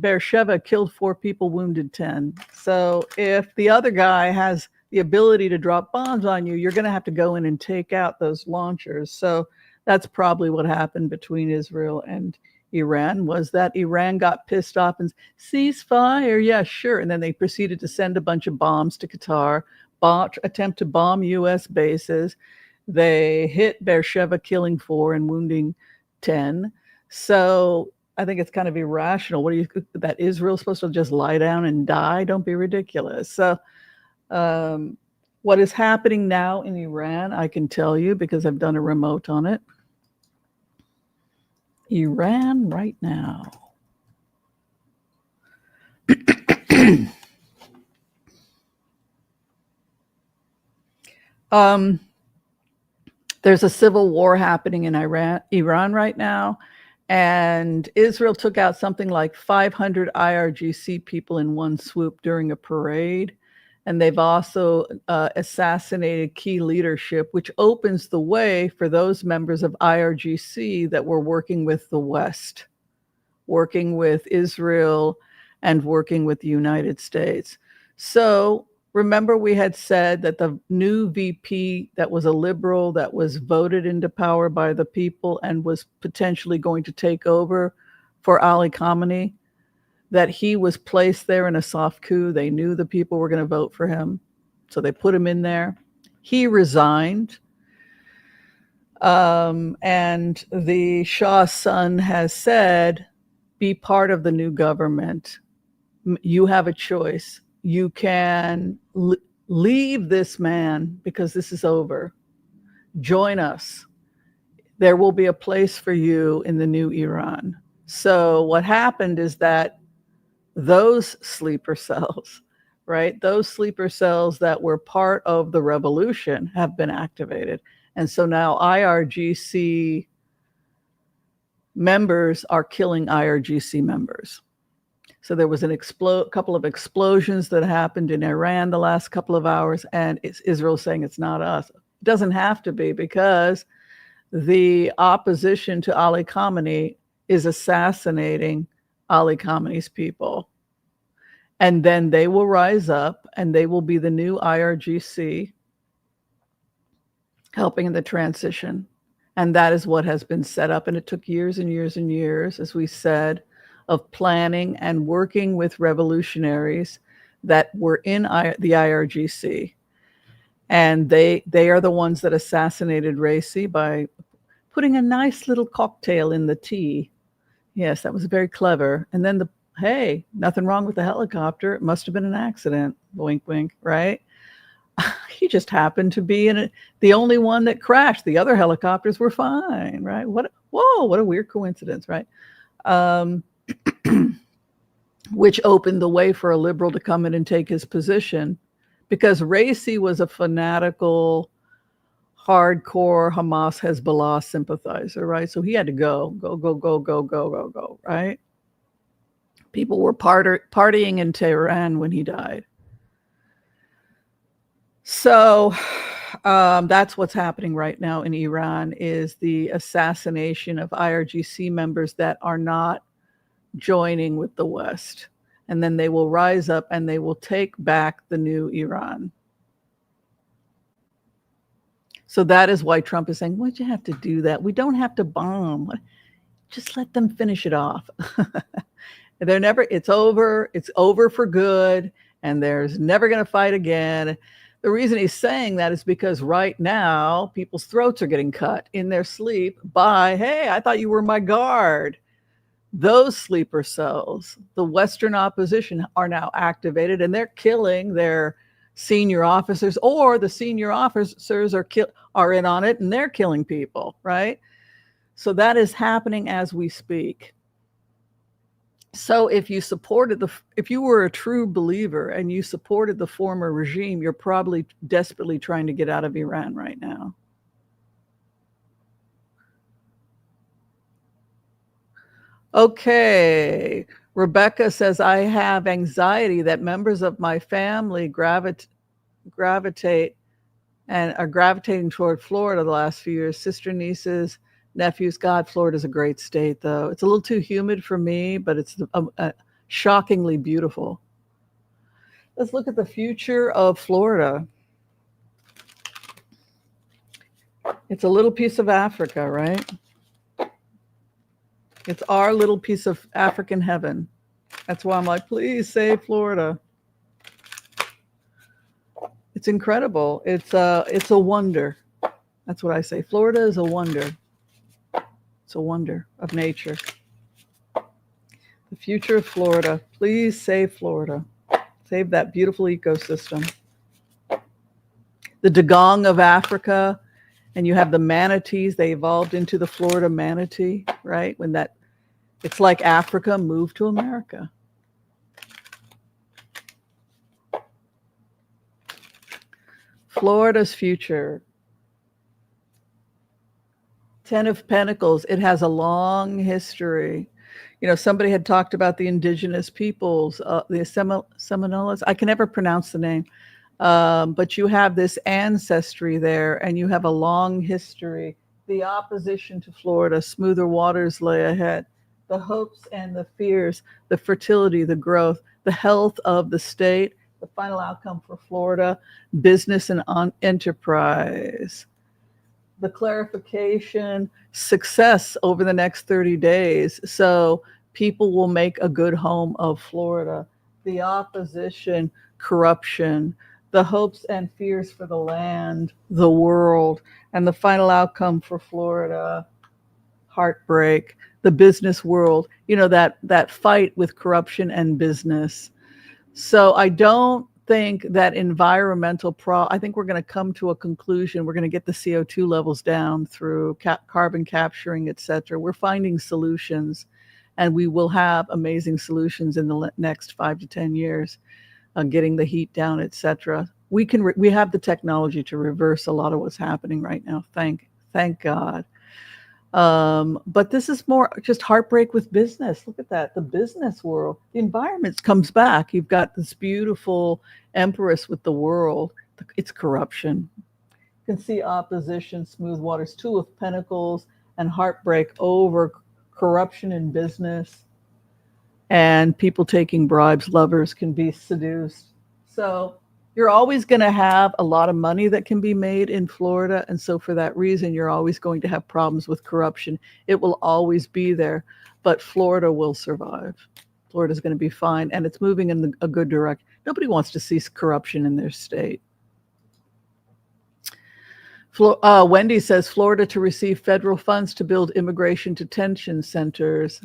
Beersheba, killed 4 people, wounded 10. So if the other guy has the ability to drop bombs on you, you're going to have to go in and take out those launchers. So that's probably what happened between Israel and Iran, was that Iran got pissed off and ceasefire. Yeah, sure. And then they proceeded to send a bunch of bombs to Qatar, attempt to bomb U.S. bases. They hit Beersheba, killing 4 and wounding 10. So I think it's kind of irrational. That Israel's supposed to just lie down and die? Don't be ridiculous. So what is happening now in Iran, I can tell you because I've done a remote on it. Iran right now. There's a civil war happening in Iran right now, and Israel took out something like 500 IRGC people in one swoop during a parade. And they've also assassinated key leadership, which opens the way for those members of IRGC that were working with the West, working with Israel, and working with the United States. So remember, we had said that the new VP that was a liberal, that was voted into power by the people and was potentially going to take over for Ali Khamenei, that he was placed there in a soft coup. They knew the people were going to vote for him, so they put him in there. He resigned. And the Shah's son has said, be part of the new government. You have a choice. You can leave this man because this is over. Join us. There will be a place for you in the new Iran. So what happened is that those sleeper cells, right? Those sleeper cells that were part of the revolution have been activated. And so now IRGC members are killing IRGC members. So there was a couple of explosions that happened in Iran the last couple of hours, and Israel saying it's not us. It doesn't have to be, because the opposition to Ali Khamenei is assassinating Ali Khamenei's people. And then they will rise up and they will be the new IRGC, helping in the transition. And that is what has been set up. And it took years and years and years, as we said, of planning and working with revolutionaries that were in the IRGC. And they are the ones that assassinated Raisi by putting a nice little cocktail in the tea. Yes, that was very clever. And then hey, nothing wrong with the helicopter. It must have been an accident. Wink, wink, right? He just happened to be in it, the only one that crashed. The other helicopters were fine, right? What a weird coincidence, right? Which opened the way for a liberal to come in and take his position, because Raisi was a fanatical, hardcore Hamas Hezbollah sympathizer, right? So he had to go, right? People were partying in Tehran when he died. So that's what's happening right now in Iran, is the assassination of IRGC members that are not joining with the West. And then they will rise up and they will take back the new Iran. So that is why Trump is saying, why'd you have to do that? We don't have to bomb. Just let them finish it off. It's over for good, and there's never going to fight again. The reason he's saying that is because right now people's throats are getting cut in their sleep by, hey, I thought you were my guard. Those sleeper cells, the Western opposition, are now activated, and they're killing their senior officers, or the senior officers are in on it and they're killing people, right? So that is happening as we speak. So if you were a true believer and you supported the former regime, you're probably desperately trying to get out of Iran right now. Okay. Rebecca says, I have anxiety that members of my family gravitate and are gravitating toward Florida the last few years. Sister, nieces, nephews. God, Florida's a great state, though. It's a little too humid for me, but it's shockingly beautiful. Let's look at the future of Florida. It's a little piece of Africa, right? It's our little piece of African heaven. That's why I'm like, please save Florida. It's incredible. It's a wonder. That's what I say. Florida is a wonder. It's a wonder of nature. The future of Florida. Please save Florida. Save that beautiful ecosystem. The dugong of Africa, and you have the manatees. They evolved into the Florida manatee, right? It's like Africa moved to America. Florida's future. 10 of Pentacles. It has a long history. You know, somebody had talked about the Indigenous Peoples, the Seminoles. I can never pronounce the name. But you have this ancestry there, and you have a long history. The opposition to Florida, smoother waters lay ahead. The hopes and the fears, the fertility, the growth, the health of the state, the final outcome for Florida, business and enterprise. The clarification, success over the next 30 days. So people will make a good home of Florida. The opposition, corruption, the hopes and fears for the land, the world, and the final outcome for Florida, heartbreak, the business world, that fight with corruption and business. So I don't think that I think we're going to come to a conclusion. We're going to get the CO2 levels down through carbon capturing, etc. We're finding solutions, and we will have amazing solutions in the next 5 to 10 years on getting the heat down, etc. We have the technology to reverse a lot of what's happening right now. Thank God. But this is more just heartbreak with business. Look at that. The business world, the environment comes back. You've got this beautiful empress with the world. It's corruption. You can see opposition, smooth waters, 2 of Pentacles, and heartbreak over corruption in business, and people taking bribes. Lovers can be seduced. So you're always going to have a lot of money that can be made in Florida. And so for that reason, you're always going to have problems with corruption. It will always be there, but Florida will survive. Florida's going to be fine, and it's moving in a good direction. Nobody wants to see corruption in their state. Wendy says, Florida to receive federal funds to build immigration detention centers.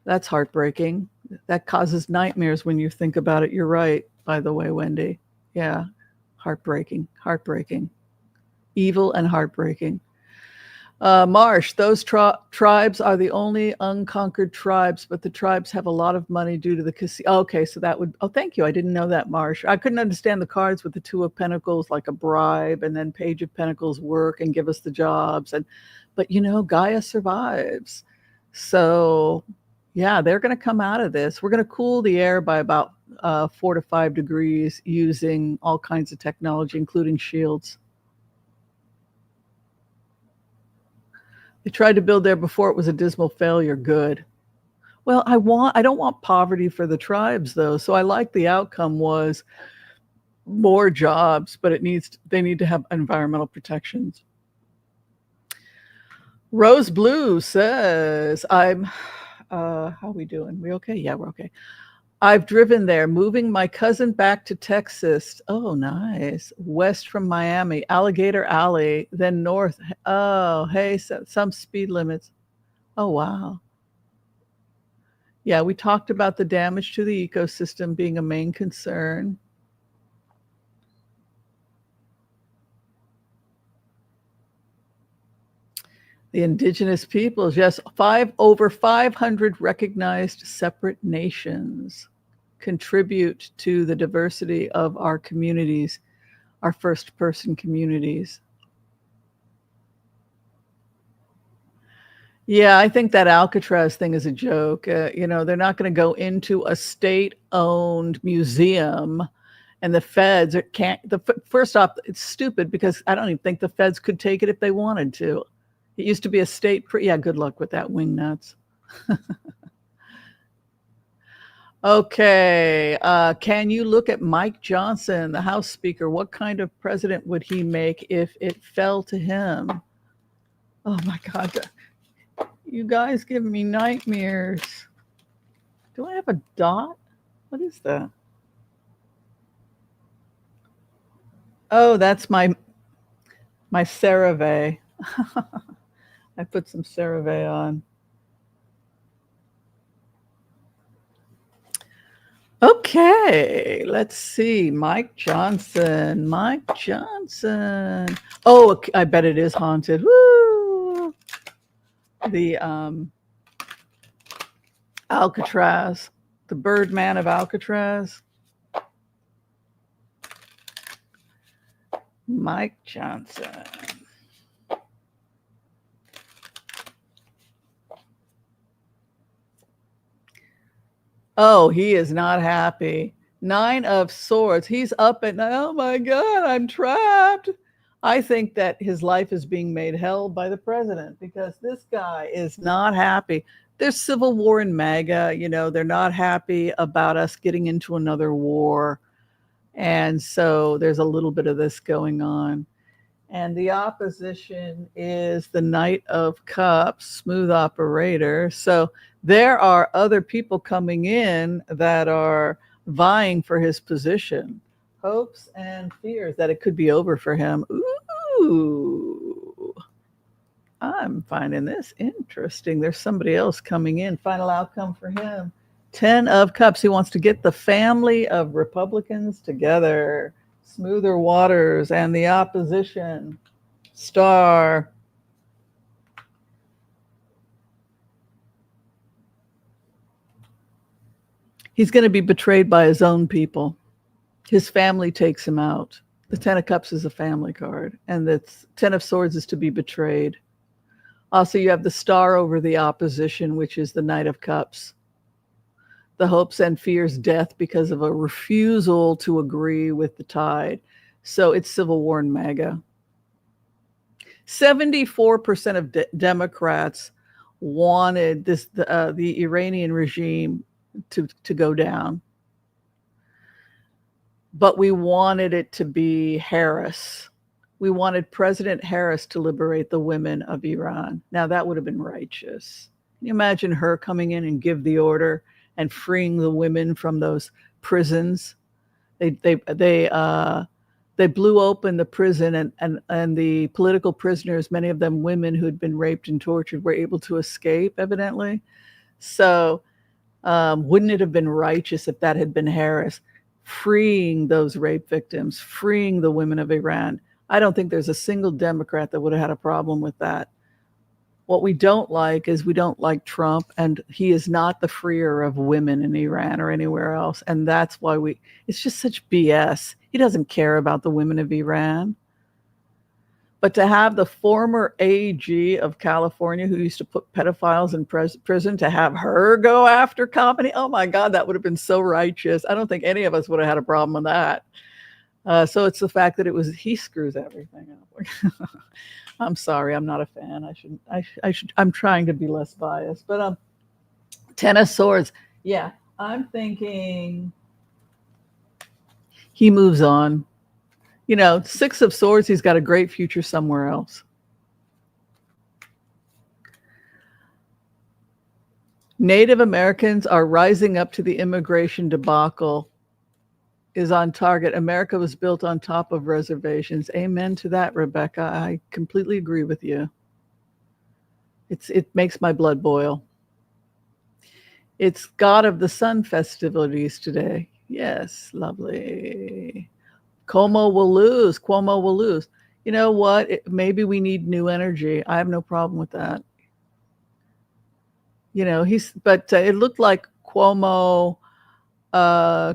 That's heartbreaking. That causes nightmares when you think about it. You're right, by the way, Wendy. Yeah, heartbreaking. Evil and heartbreaking. Marsh, those tribes are the only unconquered tribes, but the tribes have a lot of money due to the casino. Okay, so that would, thank you. I didn't know that, Marsh. I couldn't understand the cards with the 2 of Pentacles, like a bribe, and then Page of Pentacles, work and give us the jobs. But Gaia survives. So, Yeah, they're going to come out of this. We're going to cool the air by about 4 to 5 degrees using all kinds of technology, including shields. They tried to build there before it was a dismal failure. Good. Well, I don't want poverty for the tribes though. So I like the outcome was more jobs, but they need to have environmental protections. Rose Blue says, how are we doing? We okay? Yeah, we're okay. I've driven there, moving my cousin back to Texas. Oh, nice. West from Miami, Alligator Alley, then north. Oh, hey, some speed limits. Oh, wow. Yeah, we talked about the damage to the ecosystem being a main concern. The Indigenous Peoples, yes, over 500 recognized separate nations contribute to the diversity of our communities, our first person communities. Yeah, I think that Alcatraz thing is a joke. They're not going to go into a state-owned museum, and the feds can't. First off, it's stupid because I don't even think the feds could take it if they wanted to. It used to be a state. Yeah, good luck with that, wingnuts. Okay, can you look at Mike Johnson, the House Speaker? What kind of president would he make if it fell to him? Oh my God. You guys give me nightmares. Do I have a dot? What is that? Oh, that's my CeraVe. I put some CeraVe on. Okay, let's see. Mike Johnson. Oh, I bet it is haunted. Woo! The Alcatraz, the Birdman of Alcatraz. Mike Johnson. Oh, he is not happy. 9 of Swords. He's up at night. Oh my God, I'm trapped. I think that his life is being made hell by the president because this guy is not happy. There's civil war in MAGA. They're not happy about us getting into another war. And so there's a little bit of this going on. And the opposition is the Knight of Cups, smooth operator. So there are other people coming in that are vying for his position. Hopes and fears that it could be over for him. Ooh, I'm finding this interesting. There's somebody else coming in. Final outcome for him. 10 of Cups. He wants to get the family of Republicans together. Smoother waters and the opposition. Star. He's going to be betrayed by his own people. His family takes him out. The 10 of Cups is a family card, and the 10 of Swords is to be betrayed. Also, you have the Star over the opposition, which is the Knight of Cups. The hopes and fears death because of a refusal to agree with the tide. So it's civil war in MAGA. 74% of Democrats wanted the Iranian regime to go down. But we wanted it to be Harris. We wanted President Harris to liberate the women of Iran. Now that would have been righteous. Can you imagine her coming in and give the order and freeing the women from those prisons? They blew open the prison, and the political prisoners, many of them women who had been raped and tortured, were able to escape, evidently. So wouldn't it have been righteous if that had been Harris, freeing those rape victims, freeing the women of Iran? I don't think there's a single Democrat that would have had a problem with that. What we don't like is we don't like Trump, and he is not the freer of women in Iran or anywhere else. And that's why it's just such BS. He doesn't care about the women of Iran. But to have the former AG of California, who used to put pedophiles in prison, to have her go after comedy, oh my God, that would have been so righteous. I don't think any of us would have had a problem with that. So it's the fact that he screws everything up. I'm sorry, I'm not a fan. I'm trying to be less biased. But Ten of Swords, yeah, I'm thinking he moves on. Six of Swords, he's got a great future somewhere else. Native Americans are rising up to the immigration debacle is on target. America was built on top of reservations. Amen to that, Rebecca. I completely agree with you. It makes my blood boil. It's God of the Sun festivities today. Yes, lovely. Quomo will lose. You know what? Maybe we need new energy. I have no problem with that. But it looked like Quomo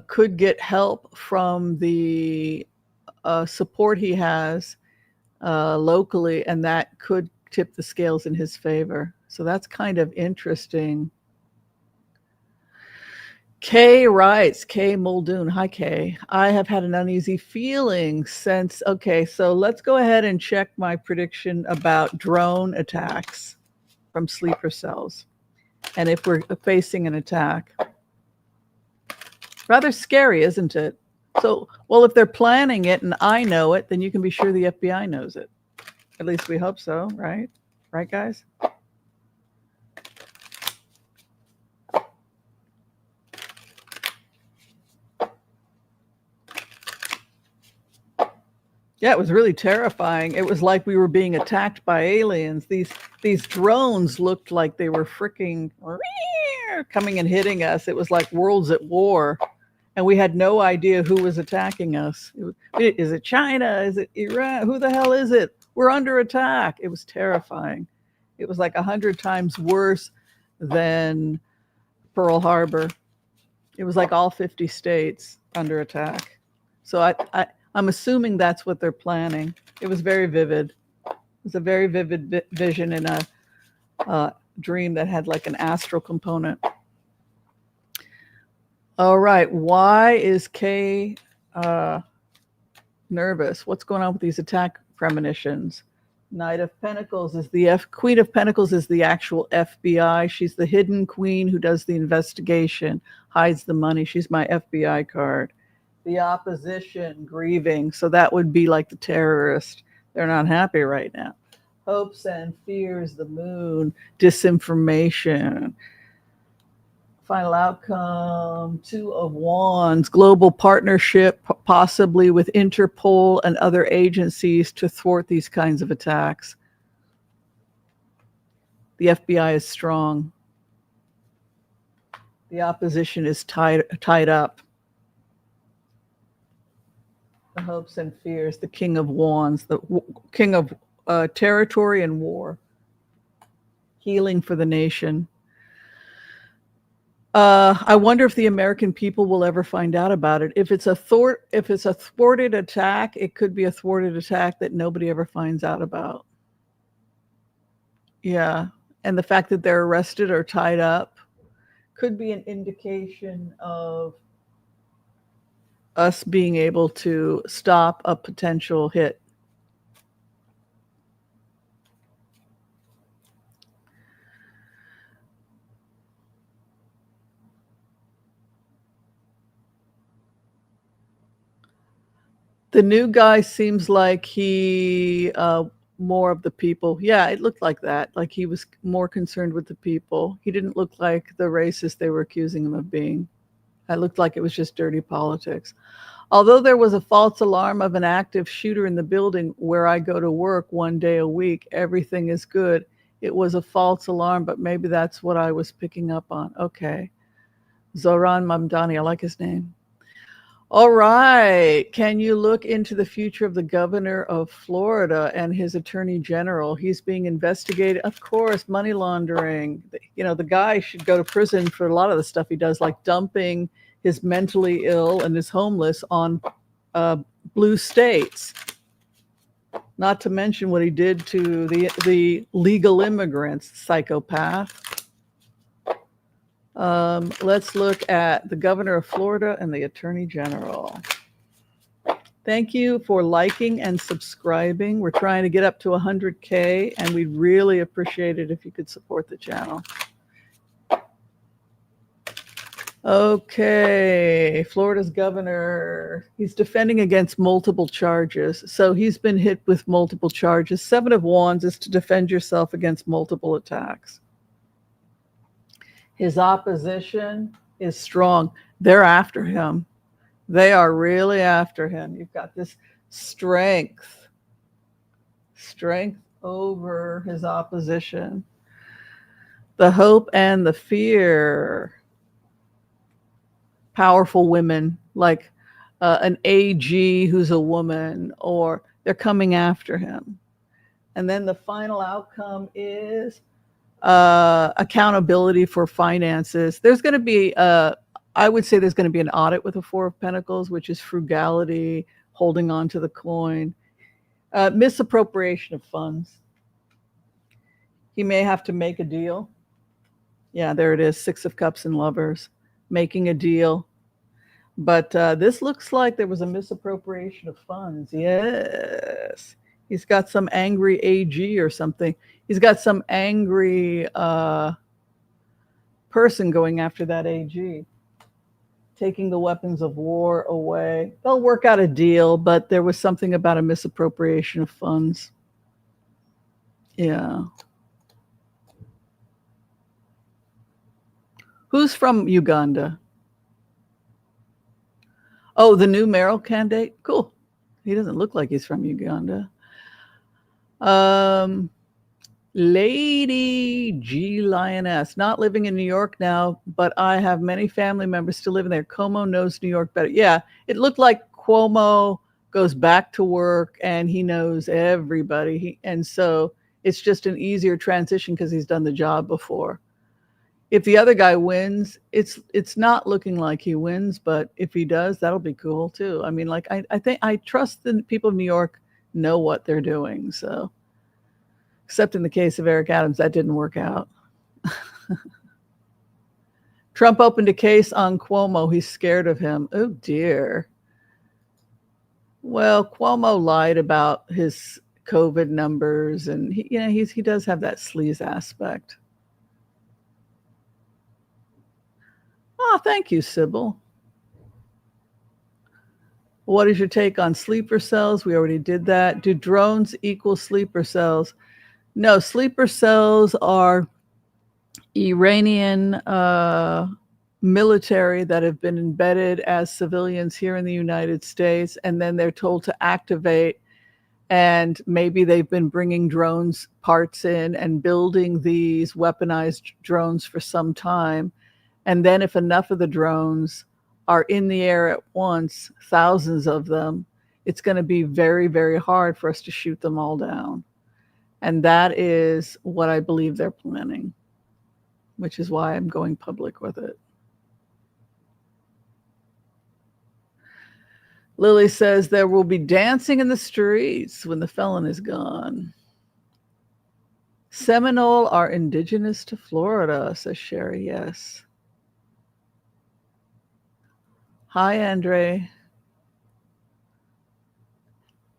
could get help from the support he has locally, and that could tip the scales in his favor. So that's kind of interesting. Kay writes, Kay Muldoon. Hi, Kay. I have had an uneasy feeling since. Okay, so let's go ahead and check my prediction about drone attacks from sleeper cells. And if we're facing an attack. Rather scary, isn't it? So, well, if they're planning it and I know it, then you can be sure the FBI knows it. At least we hope so, right? Right, guys? Yeah, it was really terrifying. It was like we were being attacked by aliens. These drones looked like they were freaking coming and hitting us. It was like worlds at war. And we had no idea who was attacking us. Is it China? Is it Iran? Who the hell is it? We're under attack. It was terrifying. It was like 100 times worse than Pearl Harbor. It was like all 50 states under attack. So I'm assuming that's what they're planning. It was very vivid. It was a very vivid vision in a dream that had like an astral component. All right. Why is Kay nervous? What's going on with these attack premonitions? Knight of Pentacles is Queen of Pentacles is the actual FBI. She's the hidden queen who does the investigation, hides the money. She's my FBI card. The opposition, grieving. So that would be like the terrorist. They're not happy right now. Hopes and fears, the moon, disinformation. Final outcome, Two of Wands, global partnership, possibly with Interpol and other agencies to thwart these kinds of attacks. The FBI is strong. The opposition is tied up. The hopes and fears, the King of Wands, the King of territory and war. Healing for the nation. I wonder if the American people will ever find out about it. If it's a thwarted attack, it could be a thwarted attack that nobody ever finds out about. Yeah, and the fact that they're arrested or tied up could be an indication of us being able to stop a potential hit. The new guy seems like he more of the people. Yeah, it looked like that. Like he was more concerned with the people. He didn't look like the racist they were accusing him of being. It looked like it was just dirty politics. Although there was a false alarm of an active shooter in the building where I go to work one day a week, everything is good. It was a false alarm, but maybe that's what I was picking up on. Okay. Zoron Mamdani, I like his name. All right. Can you look into the future of the governor of Florida and his attorney general? He's being investigated. Of course, money laundering. The guy should go to prison for a lot of the stuff he does, like dumping his mentally ill and his homeless on blue states. Not to mention what he did to the legal immigrants, psychopath. Let's look at the governor of Florida and the attorney general. Thank you for liking and subscribing. We're trying to get up to 100K, and we'd really appreciate it if you could support the channel. Okay, Florida's governor, he's defending against multiple charges. So he's been hit with multiple charges. 7 of Wands is to defend yourself against multiple attacks. His opposition is strong. They're after him. They are really after him. You've got this strength over his opposition. The hope and the fear. Powerful women, like an AG who's a woman, or they're coming after him. And then the final outcome is accountability for finances. There's going to be, I would say there's going to be an audit with the 4 of Pentacles, which is frugality, holding on to the coin, misappropriation of funds. He may have to make a deal. Yeah, there it is, 6 of Cups and Lovers. Making a deal. But this looks like there was a misappropriation of funds. Yes. He's got some angry AG or something. He's got some angry person going after that AG, taking the weapons of war away. They'll work out a deal, but there was something about a misappropriation of funds. Yeah. Who's from Uganda? Oh, the new mayoral candidate? Cool. He doesn't look like he's from Uganda. Lady G Lioness, not living in New York now, but I have many family members still living there. Quomo knows New York better. Yeah, it looked like Quomo goes back to work and he knows everybody. And so it's just an easier transition because he's done the job before. If the other guy wins, it's not looking like he wins, but if he does, that'll be cool too. I mean, like I think I trust the people of New York know what they're doing. So, except in the case of Eric Adams, that didn't work out. Trump opened a case on Quomo. He's scared of him. Oh dear. Well, Quomo lied about his COVID numbers, and he does have that sleaze aspect. Oh, thank you, Sybil. What is your take on sleeper cells? We already did that. Do drones equal sleeper cells? No, sleeper cells are Iranian military that have been embedded as civilians here in the United States, and then they're told to activate, and maybe they've been bringing drones parts in and building these weaponized drones for some time. And then if enough of the drones are in the air at once, thousands of them, it's going to be very, very hard for us to shoot them all down. And that is what I believe they're planning, which is why I'm going public with it. Lily says there will be dancing in the streets when the felon is gone. Seminole are indigenous to Florida, says Sherry. Yes. Hi, Andre.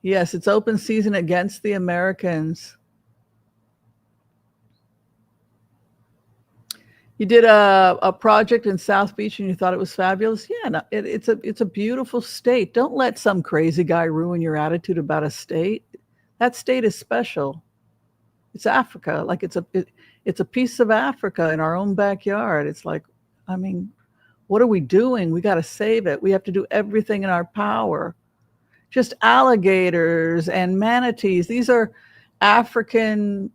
Yes, it's open season against the Americans. You did a project in South Beach and you thought it was fabulous? Yeah, no, it's a beautiful state. Don't let some crazy guy ruin your attitude about a state. That state is special. It's Africa. Like it's a piece of Africa in our own backyard. It's like, I mean, what are we doing? We got to save it. We have to do everything in our power. Just alligators and manatees. These are African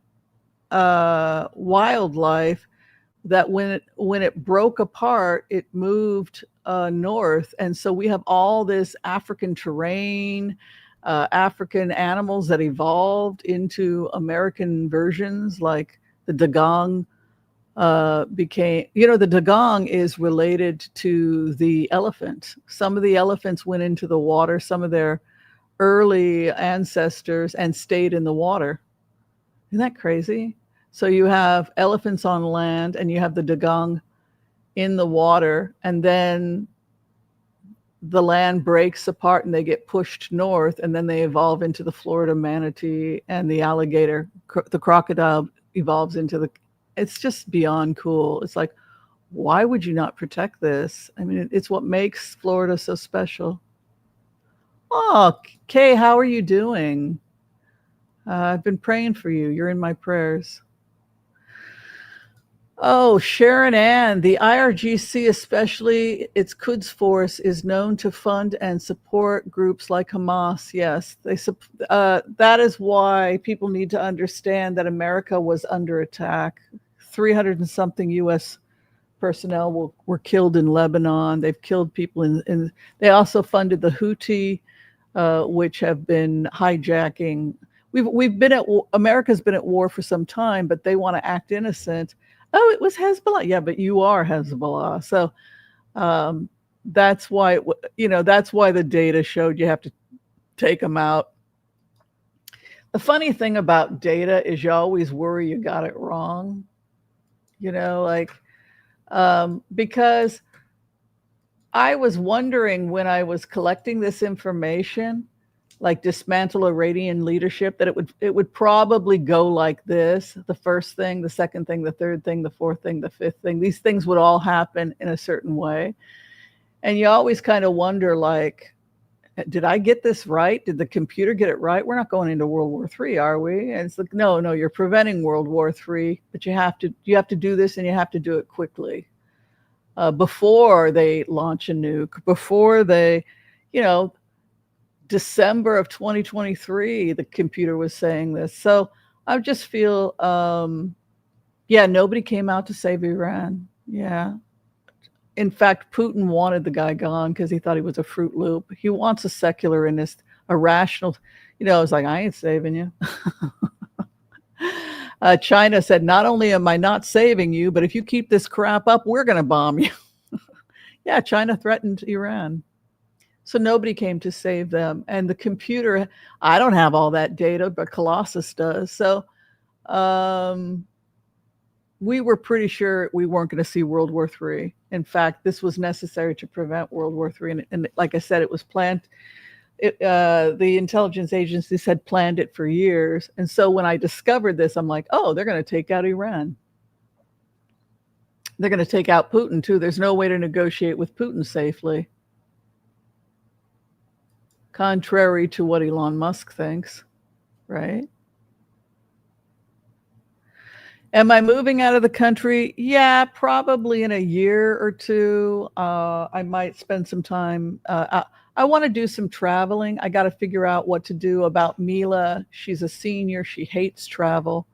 wildlife that when it broke apart, it moved north. And so we have all this African terrain, African animals that evolved into American versions, like the dugong became, the dugong is related to the elephant. Some of the elephants went into the water. Some of their early ancestors and stayed in the water. Isn't that crazy? So you have elephants on land and you have the dugong in the water, and then the land breaks apart and they get pushed north, and then they evolve into the Florida manatee, and the alligator, the crocodile evolves into the, it's just beyond cool. It's like, why would you not protect this? I mean, it's what makes Florida so special. Oh, Kay, how are you doing? I've been praying for you. You're in my prayers. Oh, Sharon Ann, the IRGC, especially its Quds Force, is known to fund and support groups like Hamas. Yes, that is why people need to understand that America was under attack. 300 and something U.S. personnel were killed in Lebanon. They've killed people in they also funded the Houthi, which have been hijacking. We've been America's been at war for some time, but they want to act innocent. Oh, it was Hezbollah. Yeah, but you are Hezbollah. So that's why, that's why the data showed you have to take them out. The funny thing about data is you always worry you got it wrong, because I was wondering when I was collecting this information, like dismantle Iranian leadership, that it would probably go like this: the first thing, the second thing, the third thing, the fourth thing, the fifth thing. These things would all happen in a certain way. And you always kind of wonder, like, did I get this right? Did the computer get it right? We're not going into World War III, are we? And it's like, no, you're preventing World War III, but you have to do this, and you have to do it quickly. Before they launch a nuke, before they, December of 2023, the computer was saying this. So I just feel, nobody came out to save Iran. Yeah. In fact, Putin wanted the guy gone because he thought he was a Fruit Loop. He wants a secularist, a rational, it's like, I ain't saving you. China said, not only am I not saving you, but if you keep this crap up, we're going to bomb you. Yeah, China threatened Iran. So nobody came to save them. And the computer, I don't have all that data, but Colossus does. So we were pretty sure we weren't going to see World War III. In fact, this was necessary to prevent World War III. And like I said, it was planned. The intelligence agencies had planned it for years. And so when I discovered this, I'm like, oh, they're going to take out Iran. They're going to take out Putin, too. There's no way to negotiate with Putin safely. Contrary to what Elon Musk thinks, right? Am I moving out of the country? Yeah, probably in a year or two. I might spend some time. I want to do some traveling. I got to figure out what to do about Mila. She's a senior. She hates travel.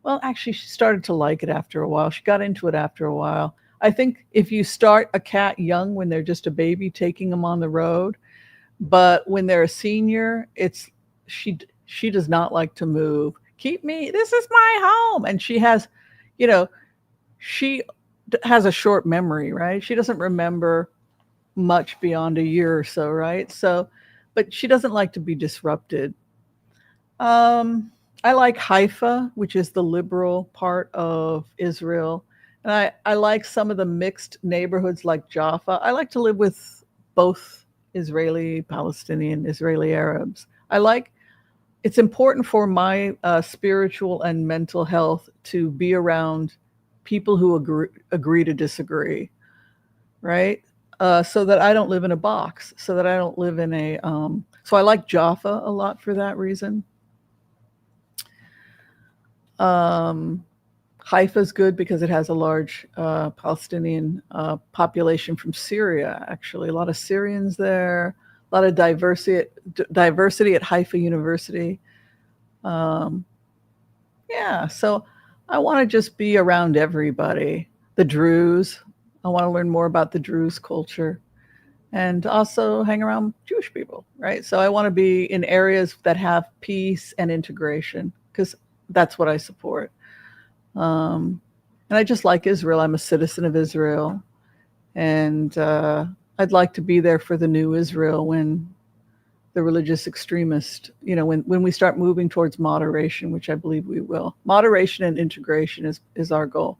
Well, actually, she started to like it after a while. She got into it after a while. I think if you start a cat young, when they're just a baby, taking them on the road, but when they're a senior, she does not like to move. Keep me, this is my home. And she has a short memory, right? She doesn't remember much beyond a year or so, right? So, but she doesn't like to be disrupted. I like Haifa, which is the liberal part of Israel. And I like some of the mixed neighborhoods like Jaffa. I like to live with both Israeli, Palestinian, Israeli Arabs. It's important for my spiritual and mental health to be around people who agree to disagree, right? So that I don't live in a box, so that I don't live in a, so I like Jaffa a lot for that reason. Haifa is good because it has a large Palestinian population from Syria, actually. A lot of Syrians there, a lot of diversity at Haifa University. So I want to just be around everybody. The Druze. I want to learn more about the Druze culture and also hang around Jewish people, right? So I want to be in areas that have peace and integration because that's what I support. And I just like Israel. I'm a citizen of Israel. And I'd like to be there for the new Israel when the religious extremist, when we start moving towards moderation, which I believe we will. Moderation and integration is our goal.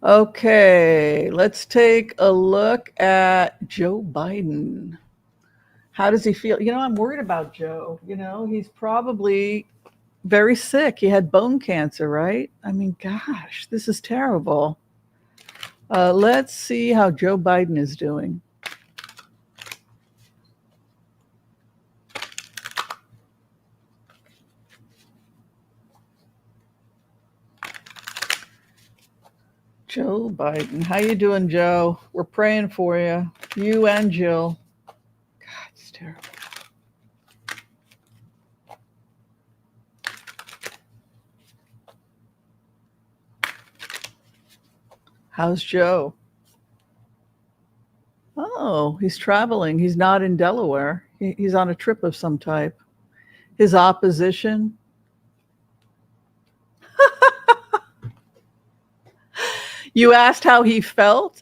Okay, let's take a look at Joe Biden. How does he feel? I'm worried about Joe. He's probably very sick. He had bone cancer, right? I mean, gosh, this is terrible. Let's see how Joe Biden is doing. Joe Biden. How you doing, Joe? We're praying for you. You and Jill. God, it's terrible. How's Joe? Oh, he's traveling. He's not in Delaware. He's on a trip of some type. His opposition. You asked how he felt?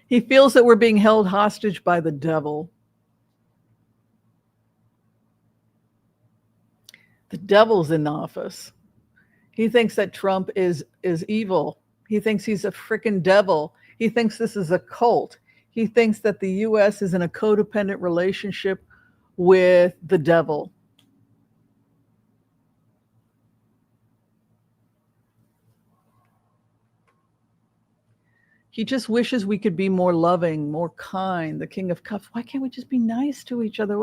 He feels that we're being held hostage by the devil. The devil's in office. He thinks that Trump is evil. He thinks he's a freaking devil. He thinks this is a cult. He thinks that the U.S. is in a codependent relationship with the devil. He just wishes we could be more loving, more kind. The King of Cups. Why can't we just be nice to each other?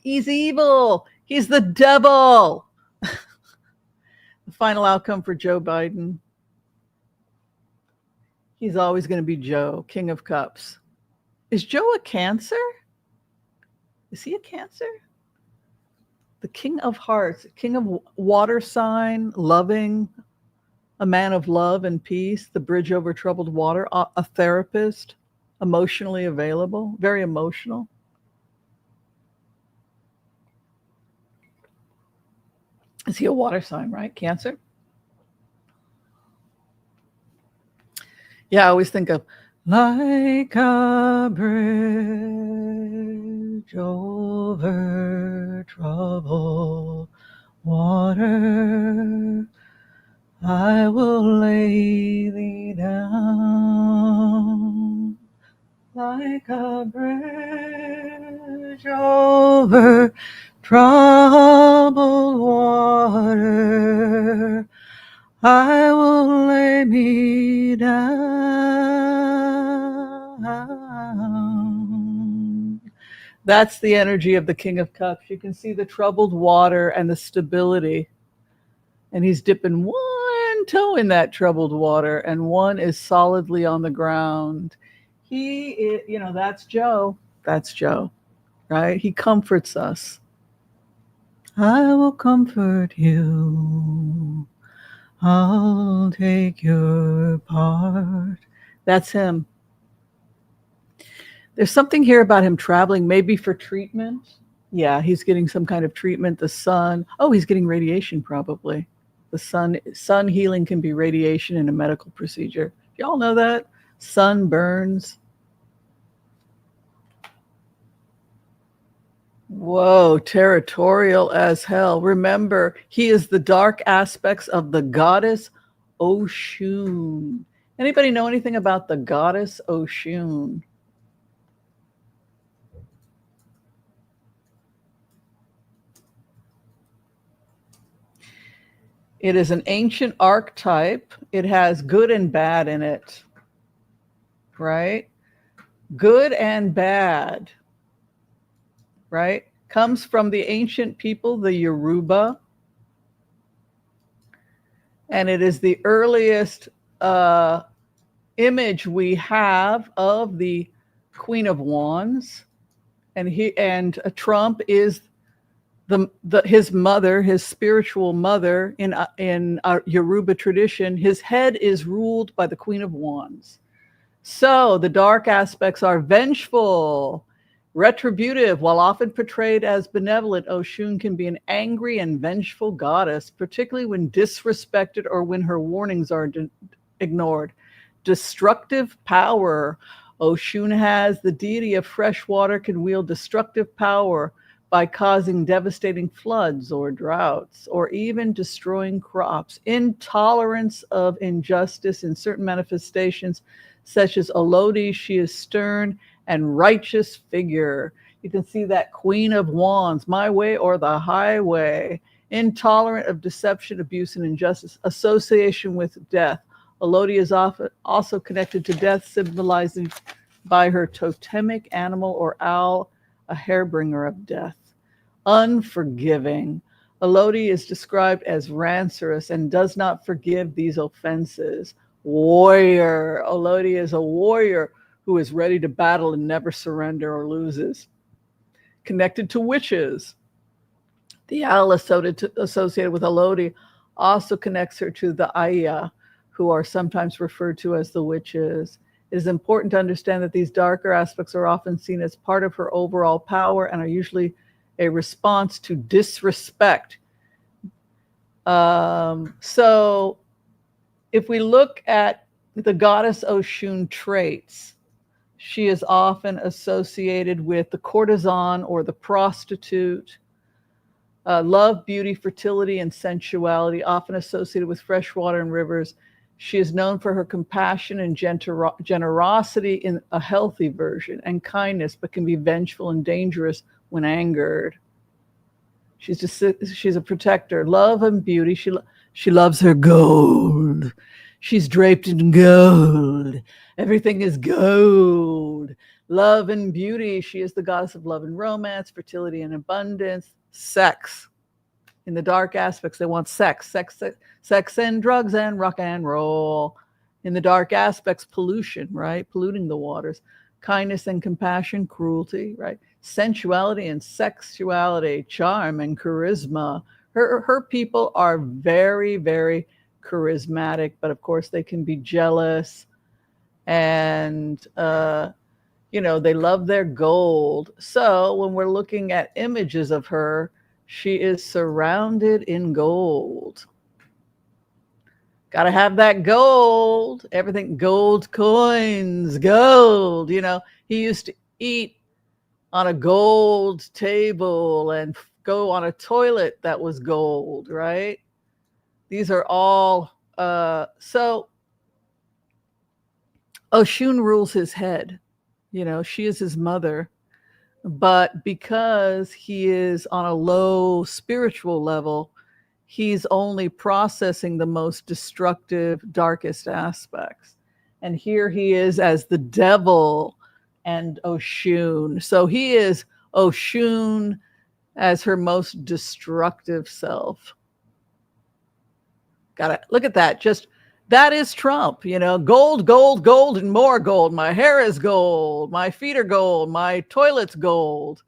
He's evil. He's the devil. The final outcome for Joe Biden. He's always going to be Joe, King of Cups. Is Joe a Cancer? Is he a Cancer? The King of Hearts, King of Water sign, loving, a man of love and peace, the bridge over troubled water, a therapist, emotionally available, very emotional. Is he a water sign, right? Cancer? Yeah, I always think of like a bridge over troubled water, I will lay thee down like a bridge over troubled water. I will lay me down. That's the energy of the King of Cups. You can see the troubled water and the stability. And he's dipping one toe in that troubled water, and one is solidly on the ground. He is, that's Joe. That's Joe, right? He comforts us. I will comfort you. I'll take your part. That's him. There's something here about him traveling, maybe for treatment. Yeah, he's getting some kind of treatment. The sun. Oh, he's getting radiation probably. The sun healing can be radiation in a medical procedure. Y'all know that? Sun burns. Whoa, territorial as hell. Remember, he is the dark aspects of the goddess Oshun. Anybody know anything about the goddess Oshun? It is an ancient archetype. It has good and bad in it, right? Good and bad, right? Comes from the ancient people, the Yoruba. And it is the earliest image we have of the Queen of Wands. And Trump is his mother, his spiritual mother in our Yoruba tradition. His head is ruled by the Queen of Wands. So the dark aspects are vengeful, retributive. While often portrayed as benevolent, Oshun can be an angry and vengeful goddess, particularly when disrespected or when her warnings are ignored. Destructive power. Oshun has the deity of fresh water, can wield destructive power by causing devastating floods or droughts, or even destroying crops. Intolerance of injustice in certain manifestations, such as Olodi, she is stern and righteous figure. You can see that Queen of Wands, my way or the highway. Intolerant of deception, abuse, and injustice. Association with death. Olodi is often also connected to death, symbolizing by her totemic animal or owl, a harbinger of death. Unforgiving. Olodi is described as rancorous and does not forgive these offenses. Warrior. Olodi is a warrior who is ready to battle and never surrender or loses. Connected to witches. The owl associated with Olodi also connects her to the Aya, who are sometimes referred to as the witches. It is important to understand that these darker aspects are often seen as part of her overall power and are usually a response to disrespect. So if we look at the goddess Oshun traits, she is often associated with the courtesan or the prostitute. Love, beauty, fertility, and sensuality, often associated with fresh water and rivers. She is known for her compassion and generosity in a healthy version, and kindness, but can be vengeful and dangerous when angered. She's a protector. Love and beauty. She loves her gold. She's draped in gold. Everything is gold. Love and beauty. She is the goddess of love and romance, fertility and abundance. Sex. In the dark aspects, they want sex and drugs and rock and roll. In the dark aspects, pollution, right? Polluting the waters. Kindness and compassion, cruelty, right? Sensuality and sexuality, charm and charisma. Her people are very, very charismatic, but of course they can be jealous and, they love their gold. So when we're looking at images of her, she is surrounded in gold. Got to have that gold. Everything, gold coins, gold. He used to eat on a gold table and go on a toilet that was gold, right? These are all, so Oshun rules his head. She is his mother. But because he is on a low spiritual level, he's only processing the most destructive, darkest aspects. And here he is as the devil and Oshun. So he is Oshun as her most destructive self. Gotta look at that. That is Trump, gold, gold, gold, and more gold. My hair is gold. My feet are gold. My toilet's gold,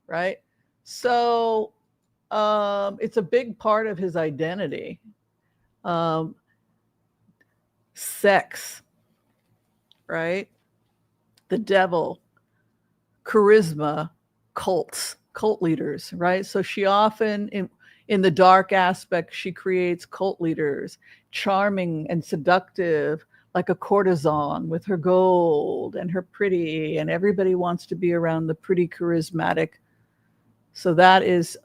right? So it's a big part of his identity. Sex, right? The devil, charisma, cult leaders, right? So she often, in the dark aspect, she creates cult leaders, charming and seductive, like a courtesan with her gold and her pretty, and everybody wants to be around the pretty, charismatic. So that is,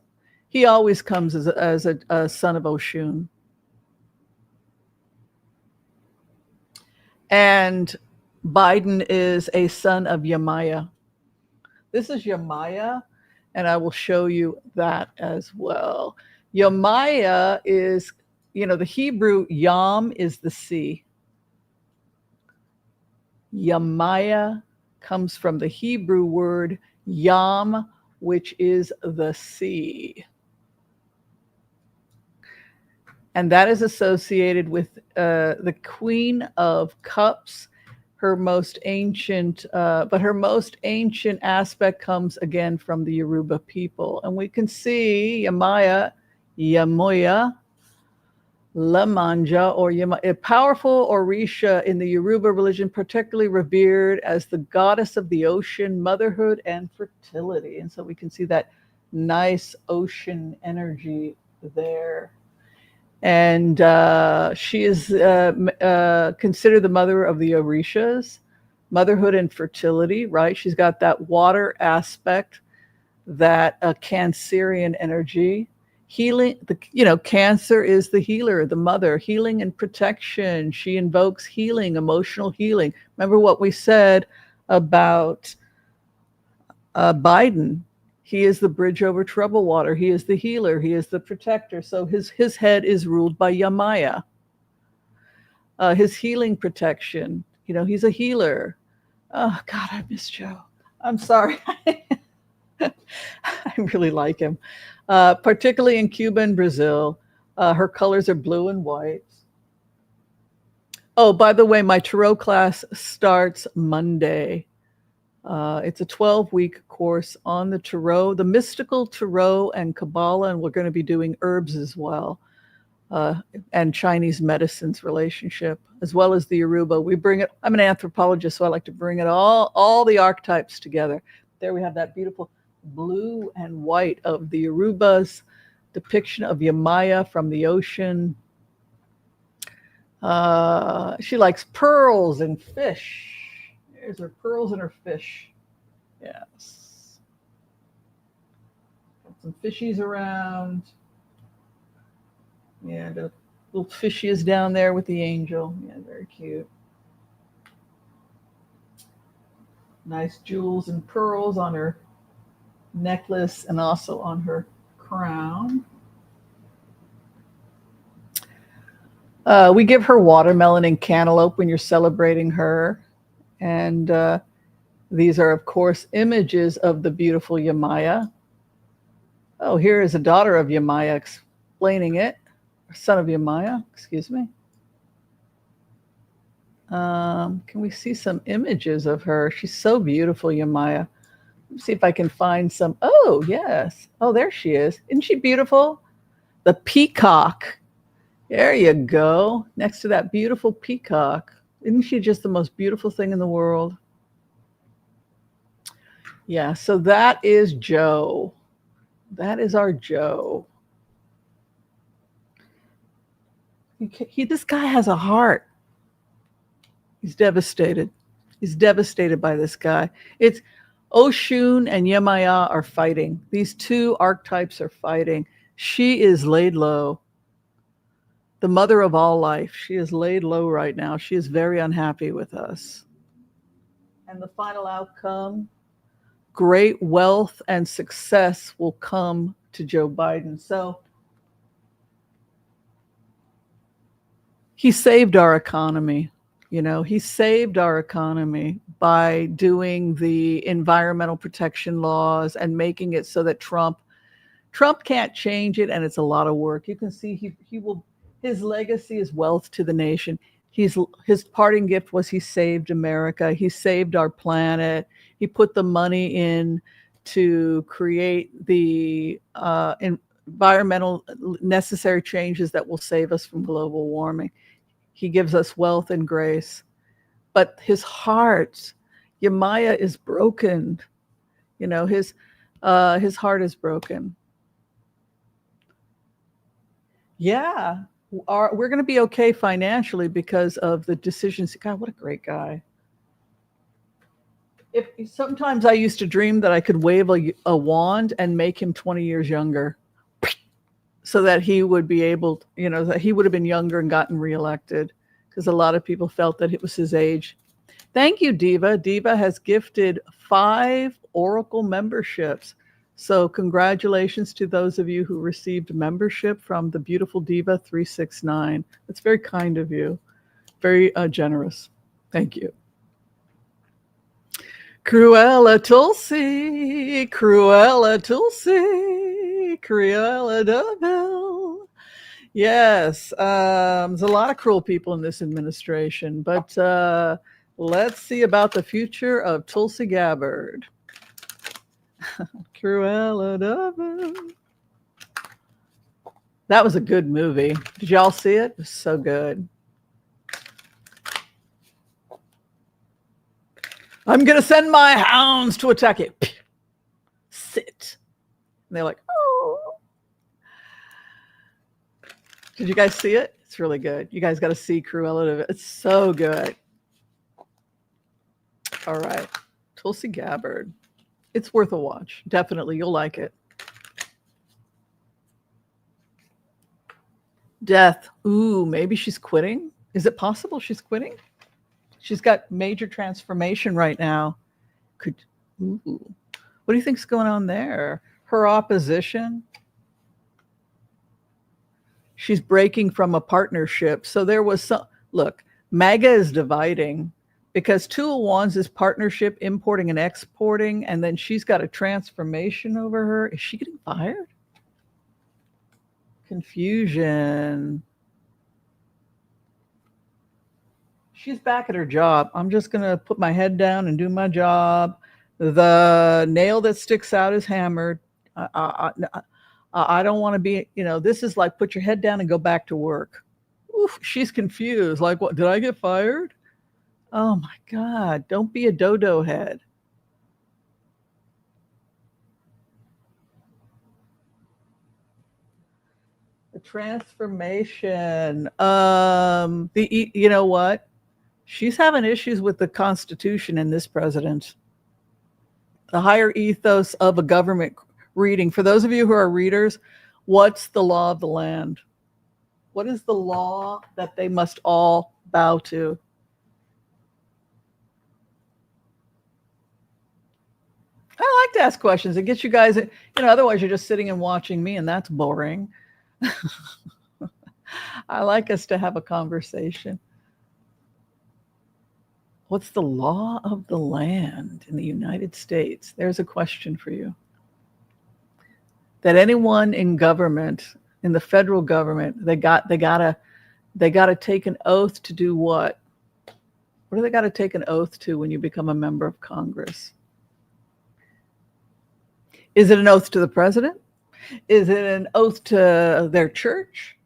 he always comes as a son of Oshun. And Biden is a son of Yamaya. This is Yamaya, and I will show you that as well. Yamaya is, the Hebrew Yam is the sea. Yamaya comes from the Hebrew word Yam, which is the sea. And that is associated with the Queen of Cups, her most ancient, but her most ancient aspect comes again from the Yoruba people. And we can see Yamaya, Yamoya, Lamanja, or a powerful Orisha in the Yoruba religion, particularly revered as the goddess of the ocean, motherhood, and fertility. And so we can see that nice ocean energy there. And she is considered the mother of the Orishas. motherhood and fertility, right? She's got that water aspect, that Cancerian energy. Healing, Cancer is the healer, the mother, healing and protection. She invokes healing, emotional healing. Remember what we said about Biden. He is the bridge over troubled water. He is the healer. He is the protector. So his head is ruled by Yamaya. His healing protection. He's a healer. Oh, God, I miss Joe. I'm sorry. I really like him, particularly in Cuba and Brazil. Her colors are blue and white. Oh, by the way, my tarot class starts Monday. It's a 12-week course on the tarot, the mystical tarot and Kabbalah, and we're going to be doing herbs as well, and Chinese medicines relationship, as well as the Yoruba. We bring it. I'm an anthropologist, so I like to bring it all the archetypes together. There we have that beautiful blue and white of the Yoruba's depiction of Yamaya from the ocean. She likes pearls and fish. There's her pearls and her fish. Yes. Got some fishies around. Yeah, the little fishy is down there with the angel. Yeah, very cute. Nice jewels and pearls on her necklace and also on her crown. We give her watermelon and cantaloupe when you're celebrating her. And these are, of course, images of the beautiful Yamaya. Oh, here is a daughter of Yamaya explaining it. Son of Yamaya, excuse me. Can we see some images of her? She's so beautiful, Yamaya. Let's see if I can find some. Oh, yes. Oh, there she is. Isn't she beautiful? The peacock. There you go. Next to that beautiful peacock. Isn't she just the most beautiful thing in the world? Yeah, so that is Joe. That is our Joe. This guy has a heart. He's devastated. He's devastated by this guy. It's Oshun and Yemaya are fighting. These two archetypes are fighting. She is laid low. The mother of all life. She is laid low right now. She is very unhappy with us. And the final outcome, great wealth and success will come to Joe Biden. So he saved our economy. He saved our economy by doing the environmental protection laws and making it so that Trump can't change it, and it's a lot of work. You can see his legacy is wealth to the nation. His parting gift was he saved America. He saved our planet. He put the money in to create the environmental necessary changes that will save us from global warming. He gives us wealth and grace. But his heart, Yemaya, is broken. His heart is broken. Yeah. We're going to be okay financially because of the decisions. God, what a great guy. Sometimes I used to dream that I could wave a wand and make him 20 years younger, so that he would be able, that he would have been younger and gotten reelected, because a lot of people felt that it was his age. Thank you, Diva. Diva has gifted 5 Oracle memberships. So congratulations to those of you who received membership from the beautiful Diva 369. That's very kind of you. Very generous. Thank you. Cruella Tulsi, Cruella Tulsi, Cruella Deville. Yes, there's a lot of cruel people in this administration, but let's see about the future of Tulsi Gabbard. Cruella Deville. That was a good movie. Did y'all see it? It was so good. I'm going to send my hounds to attack it. Sit. And they're like, oh. Did you guys see it? It's really good. You guys got to see Cruella. It's so good. All right. Tulsi Gabbard. It's worth a watch. Definitely. You'll like it. Death. Ooh, maybe she's quitting. Is it possible she's quitting? She's got major transformation right now. Ooh. What do you think's going on there? Her opposition. She's breaking from a partnership. So there was some, look, MAGA is dividing because Two of Wands is partnership, importing and exporting, and then she's got a transformation over her. Is she getting fired? Confusion. She's back at her job. I'm just going to put my head down and do my job. The nail that sticks out is hammered. I don't want to be, this is like put your head down and go back to work. Oof, she's confused. Like, what? Did I get fired? Oh my God. Don't be a dodo head. The transformation. You know what? She's having issues with the Constitution in this president. The higher ethos of a government reading. For those of you who are readers, what's the law of the land? What is the law that they must all bow to? I like to ask questions. It gets you guys, otherwise you're just sitting and watching me, and that's boring. I like us to have a conversation. What's the law of the land in the United States? There's a question for you. That anyone in government, in the federal government, they gotta take an oath to do what? What do they gotta take an oath to when you become a member of Congress? Is it an oath to the president? Is it an oath to their church?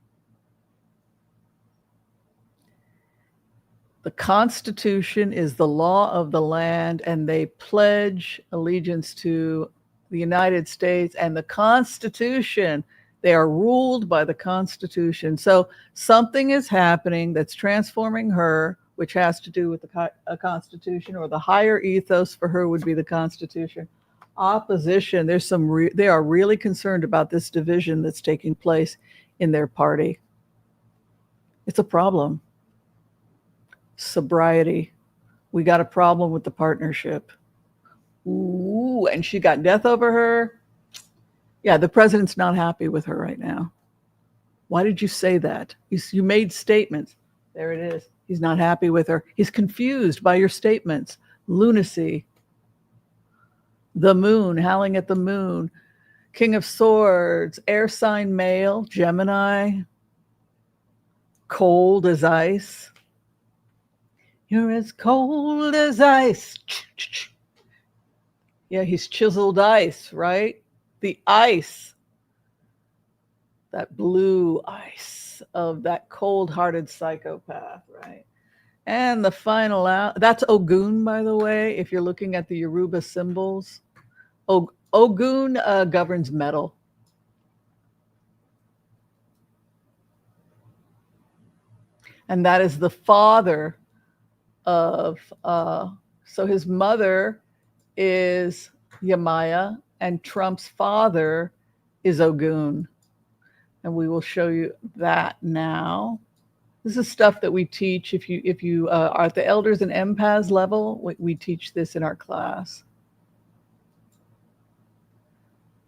The Constitution is the law of the land, and they pledge allegiance to the United States and the Constitution. They are ruled by the Constitution. So something is happening that's transforming her, which has to do with the Constitution, or the higher ethos for her would be the Constitution. Opposition. They are really concerned about this division that's taking place in their party. It's a problem. Sobriety. We got a problem with the partnership. Ooh, and she got death over her. Yeah, the president's not happy with her right now. Why did you say that? You made statements. There it is. He's not happy with her. He's confused by your statements. Lunacy. The moon, howling at the moon. King of Swords, air sign male, Gemini. Cold as ice. You're as cold as ice. Yeah, he's chiseled ice, right? The ice, that blue ice of that cold-hearted psychopath, right? And the final out, that's Ogun, by the way, if you're looking at the Yoruba symbols. Ogun governs metal. And that is the father of, so his mother is Yamaya, and Trump's father is Ogun. And we will show you that now. This is stuff that we teach. If you are at the Elders and Empaths level, we teach this in our class.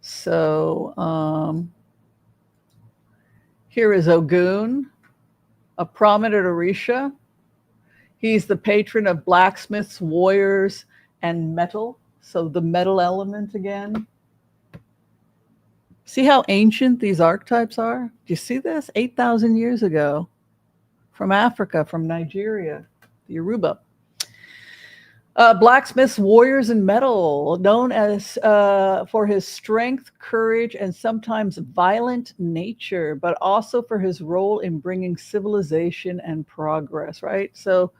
So here is Ogun, a prominent Orisha. He's the patron of blacksmiths, warriors, and metal. So the metal element again. See how ancient these archetypes are? Do you see this? 8,000 years ago. From Africa, from Nigeria, the Yoruba. Blacksmiths, warriors, and metal, known as for his strength, courage, and sometimes violent nature, but also for his role in bringing civilization and progress, right? So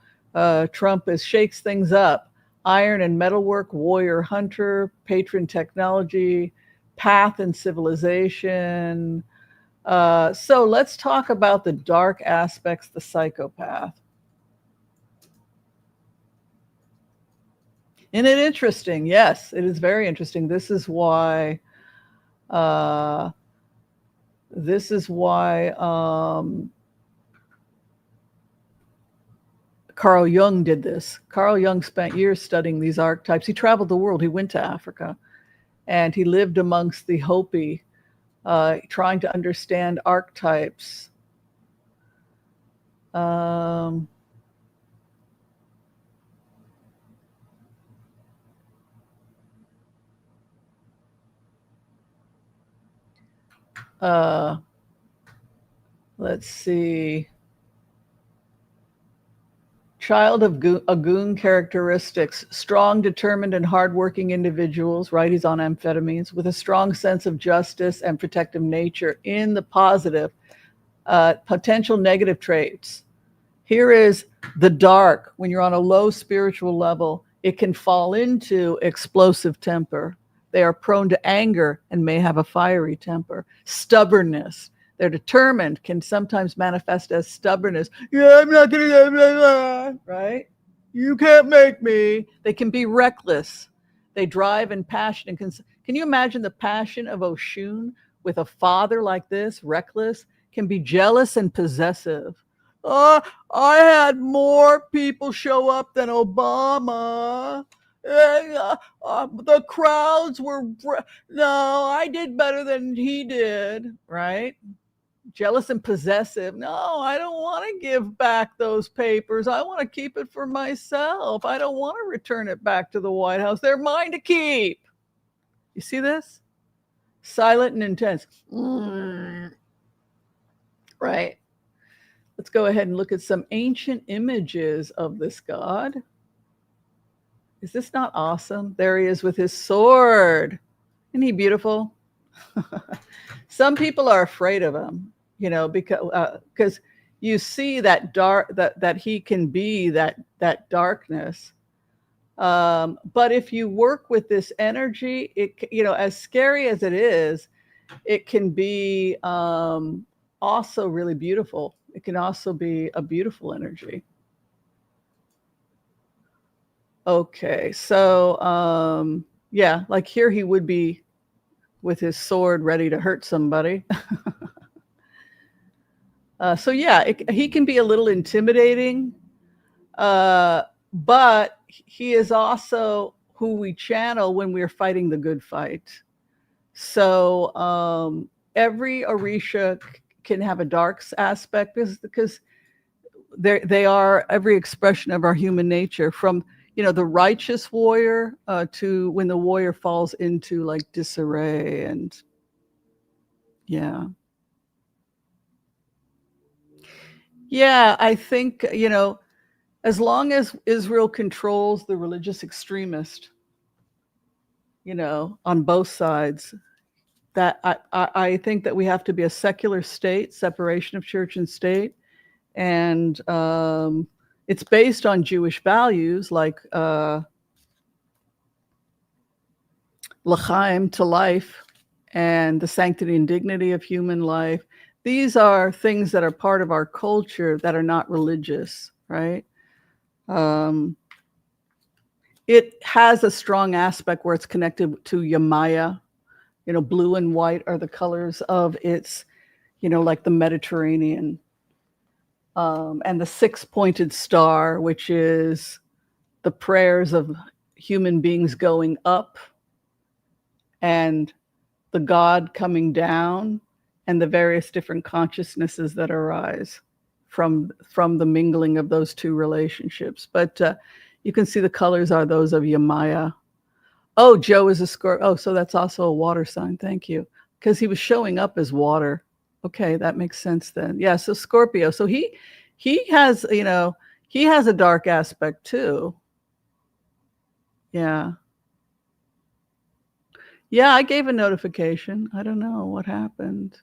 Trump shakes things up. Iron and metalwork, warrior, hunter, patron technology, path and civilization. So let's talk about the dark aspects, the psychopath. Isn't it interesting? Yes, it is very interesting. Uh, this is why Carl Jung did this. Carl Jung spent years studying these archetypes. He traveled the world. He went to Africa, and he lived amongst the Hopi, trying to understand archetypes. Um, uh, let's see. Child of Agun characteristics, strong, determined, and hardworking individuals, right? He's on amphetamines, with a strong sense of justice and protective nature in the positive. Potential negative traits. Here is the dark. When you're on a low spiritual level, it can fall into explosive temper. They are prone to anger and may have a fiery temper. Stubbornness. They're determined, can sometimes manifest as stubbornness. Yeah, I'm not going to, blah, blah, right? You can't make me. They can be reckless. They drive in passion. And can you imagine the passion of Oshun with a father like this, reckless, can be jealous and possessive. I had more people show up than Obama. The crowds were, no, I did better than he did, right? Jealous and possessive. No, I don't want to give back those papers. I want to keep it for myself. I don't want to return it back to the White House. They're mine to keep. You see this? Silent and intense. Right. Let's go ahead and look at some ancient images of this god. Is this not awesome? There he is with his sword. Isn't he beautiful? Some people are afraid of him, you know, because you see that dark, that he can be that darkness. But if you work with this energy, it, you know, as scary as it is, it can be also really beautiful. It can also be a beautiful energy. Okay, so yeah, like here he would be with his sword ready to hurt somebody. So yeah, he can be a little intimidating, but he is also who we channel when we're fighting the good fight. So every Orisha can have a dark aspect because they are every expression of our human nature, from, you know, the righteous warrior to when the warrior falls into like disarray. And yeah. Yeah, I think, you know, as long as Israel controls the religious extremist, you know, on both sides, that I think that we have to be a secular state, separation of church and state. And it's based on Jewish values like l'chaim, to life, and the sanctity and dignity of human life. These are things that are part of our culture that are not religious, right? It has a strong aspect where it's connected to Yamaya. You know, blue and white are the colors of its, you know, like the Mediterranean. And the six-pointed star, which is the prayers of human beings going up and the God coming down, and the various different consciousnesses that arise from the mingling of those two relationships. But you can see the colors are those of Yamaya. Oh, Joe is a Scorpio. Oh, so that's also a water sign. Thank you. Because he was showing up as water. Okay, that makes sense then. Yeah, so Scorpio. So he has, you know, he has a dark aspect too. Yeah. Yeah, I gave a notification. I don't know what happened.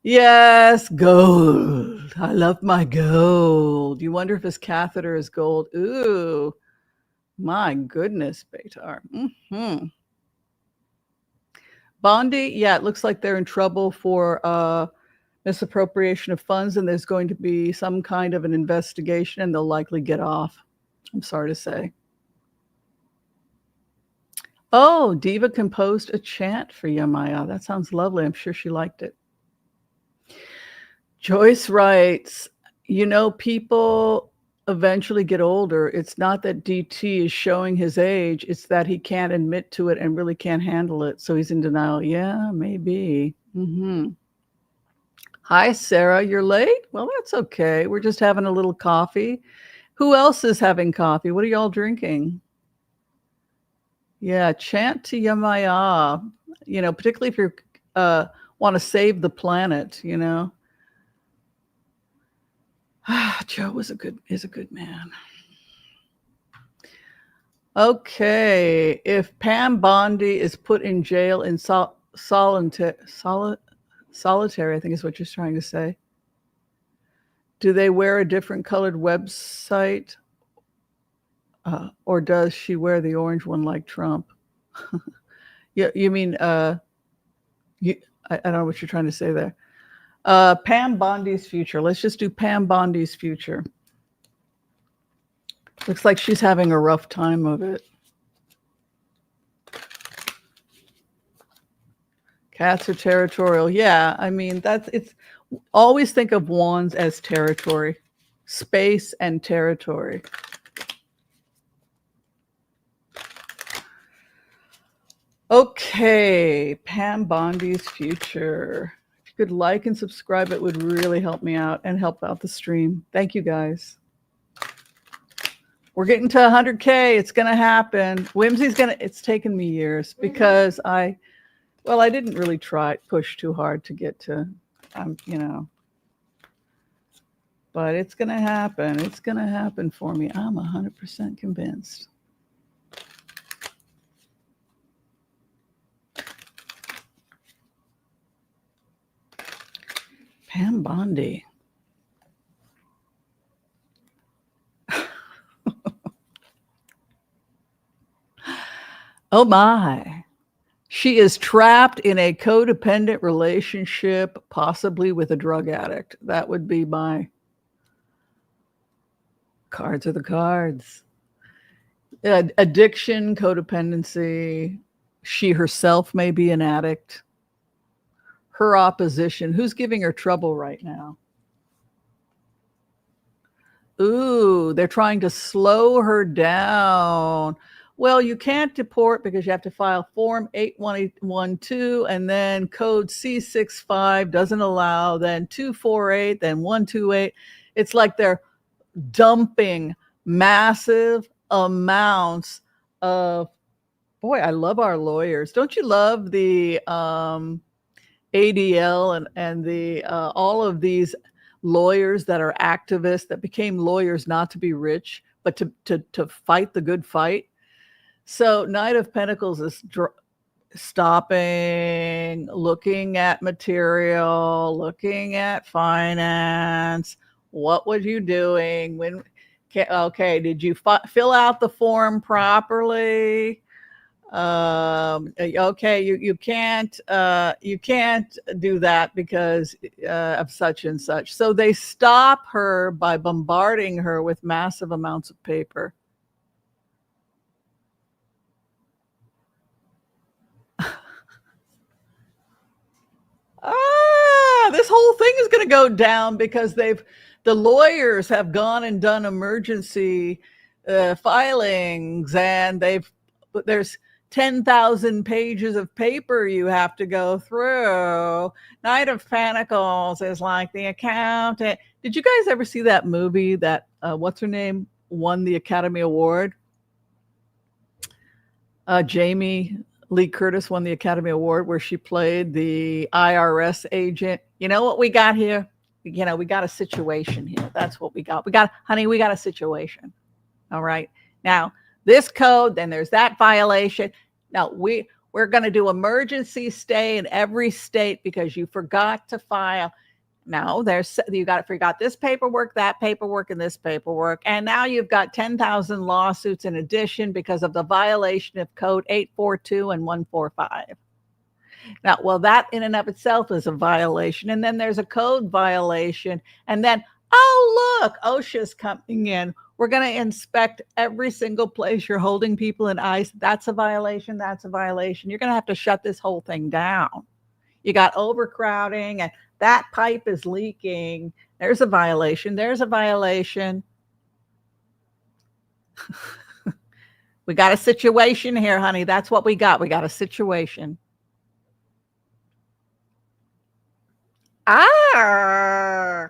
Yes, gold. I love my gold. You wonder if his catheter is gold. Ooh, my goodness, Beitar. Mm-hmm. Bondi, yeah, it looks like they're in trouble for misappropriation of funds, and there's going to be some kind of an investigation, and they'll likely get off. I'm sorry to say. Oh, Diva composed a chant for Yamaya. That sounds lovely. I'm sure she liked it. Joyce writes, people eventually get older. It's not that DT is showing his age. It's that he can't admit to it and really can't handle it. So he's in denial. Yeah, maybe. Hi, Sarah. You're late? Well, that's okay. We're just having a little coffee. Who else is having coffee? What are y'all drinking? Yeah, chant to Yamaya, particularly if you want to save the planet, Joe is a good man. Okay, if Pam Bondi is put in jail in solitary, I think is what you're trying to say. Do they wear a different colored website? Or does she wear the orange one like Trump? You mean, I don't know what you're trying to say there. Pam Bondi's future. Let's just do Pam Bondi's future. Looks like she's having a rough time of it. Cats are territorial. Yeah, I mean, it's always think of wands as territory, space and territory. Okay, Pam Bondi's future. If you could like and subscribe, it would really help me out and help out the stream. Thank you, guys. We're getting to 100K. It's going to happen. Whimsy's it's taken me years because I didn't really push too hard to get to, but it's going to happen. It's going to happen for me. I'm 100% convinced. Pam Bondi. Oh my. She is trapped in a codependent relationship, possibly with a drug addict. That would be my cards are the cards. Addiction, codependency. She herself may be an addict. Her opposition. Who's giving her trouble right now? Ooh, they're trying to slow her down. Well, you can't deport because you have to file Form 8112 and then code C65 doesn't allow, then 248, then 128. It's like they're dumping massive amounts of, boy, I love our lawyers. Don't you love the ADL and the all of these lawyers that are activists that became lawyers not to be rich, but to fight the good fight? So Knight of Pentacles is stopping, looking at material, looking at finance. What was you doing? Did you fill out the form properly? Okay, you can't do that because of such and such. So they stop her by bombarding her with massive amounts of paper. This whole thing is going to go down because the lawyers have gone and done emergency filings, and there's 10,000 pages of paper you have to go through. Knight of Pentacles is like the accountant. Did you guys ever see that movie that what's her name won the Academy Award? Jamie Lee Curtis won the Academy Award where she played the IRS agent. You know what we got here? We got a situation here. That's what we got. We got a situation. All right. Now, this code, then there's that violation. Now, we're going to do emergency stay in every state because you forgot to file. Now, forgot this paperwork, that paperwork, and this paperwork. And now you've got 10,000 lawsuits in addition because of the violation of code 842 and 145. Now, well, that in and of itself is a violation. And then there's a code violation. And then, oh, look, OSHA's coming in We're going to inspect every single place you're holding people in ice. That's a violation. That's a violation. You're going to have to shut this whole thing down. You got overcrowding and that pipe is leaking. There's a violation. There's a violation. We got a situation here, honey. That's what we got. We got a situation. I'm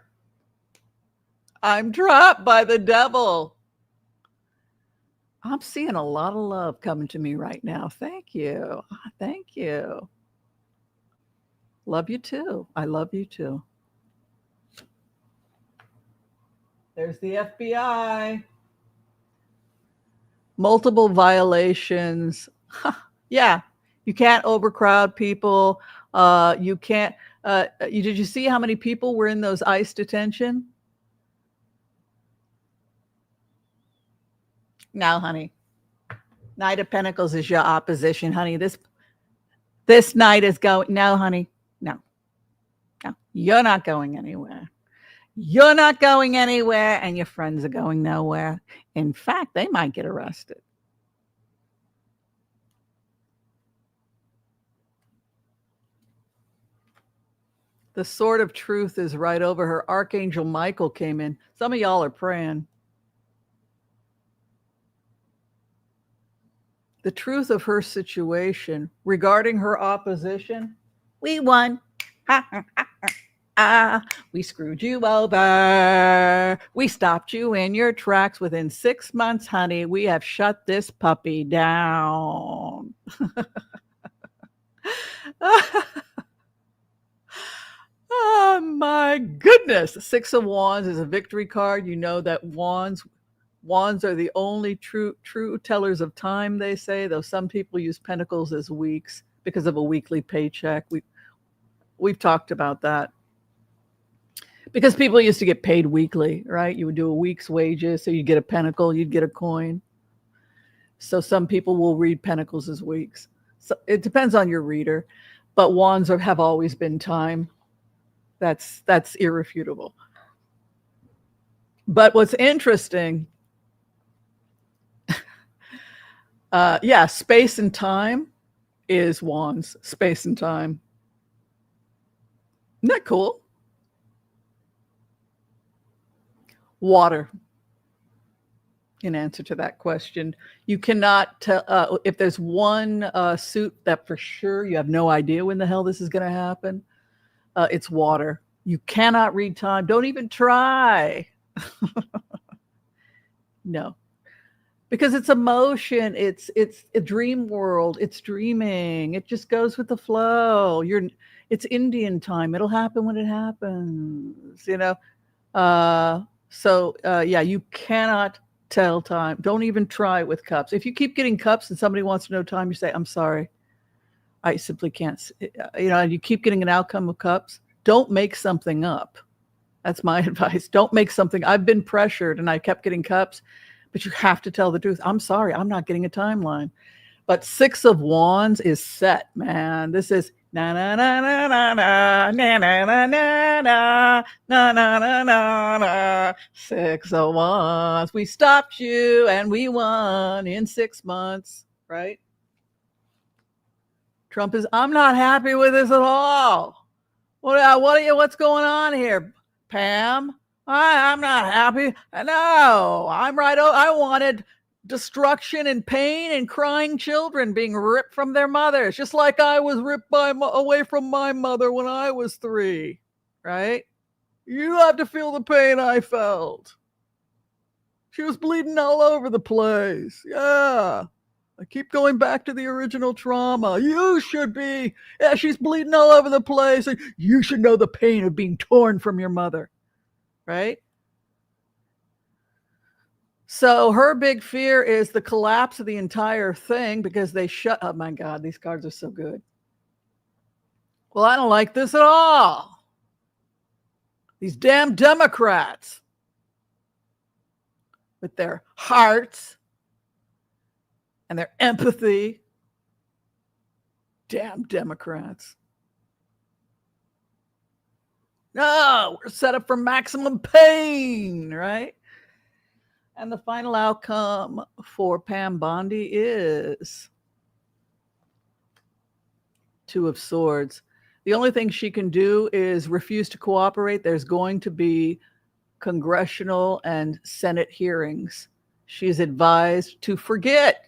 trapped by the devil. I'm seeing a lot of love coming to me right now. Thank you. Thank you. Love you too. I love you too. There's the FBI. Multiple violations. Yeah, you can't overcrowd people. You can't. Did you see how many people were in those ICE detention? No, honey. Knight of Pentacles is your opposition, honey. This knight is going. No, honey. No. You're not going anywhere. You're not going anywhere, and your friends are going nowhere. In fact, they might get arrested. The sword of truth is right over her. Archangel Michael came in. Some of y'all are praying. The truth of her situation regarding her opposition. We won. We screwed you over. We stopped you in your tracks. Within 6 months, honey, we have shut this puppy down. Oh my goodness. 6 of Wands is a victory card. You know that wands are the only true tellers of time, they say, though some people use pentacles as weeks because of a weekly paycheck. We've talked about that. Because people used to get paid weekly, right? You would do a week's wages, so you'd get a pentacle, you'd get a coin. So some people will read pentacles as weeks. So it depends on your reader, but wands have always been time. That's irrefutable. But what's interesting, space and time is wands. Space and time. Isn't that cool? Water. In answer to that question, you cannot tell if there's one suit that for sure you have no idea when the hell this is going to happen. It's water. You cannot read time. Don't even try. No, because it's emotion. It's a dream world. It's dreaming. It just goes with the flow. It's Indian time. It'll happen when it happens. You know. You cannot tell time. Don't even try it with cups. If you keep getting cups and somebody wants to know time, you say, I'm sorry. I simply can't. And you keep getting an outcome of cups. Don't make something up. That's my advice. Don't make something. I've been pressured and I kept getting cups, but you have to tell the truth. I'm sorry. I'm not getting a timeline. But 6 of Wands is set, man. This is na na na na na na na na na na na na na na na. 6 of Wands. We stopped you and we won in 6 months, right? Trump is. I'm not happy with this at all. What's going on here, Pam? I'm not happy. No, I'm right. I wanted destruction and pain and crying children being ripped from their mothers, just like I was ripped away from my mother when I was 3, right? You have to feel the pain I felt. She was bleeding all over the place. Yeah. I keep going back to the original trauma. You should be. Yeah, she's bleeding all over the place. You should know the pain of being torn from your mother, right? So her big fear is the collapse of the entire thing because they shut. Oh my God, these cards are so good. Well, I don't like this at all. These damn Democrats with their hearts and their empathy. Damn Democrats. No, we're set up for maximum pain, right? And the final outcome for Pam Bondi is Two of Swords. The only thing she can do is refuse to cooperate. There's going to be congressional and Senate hearings. She's advised to forget.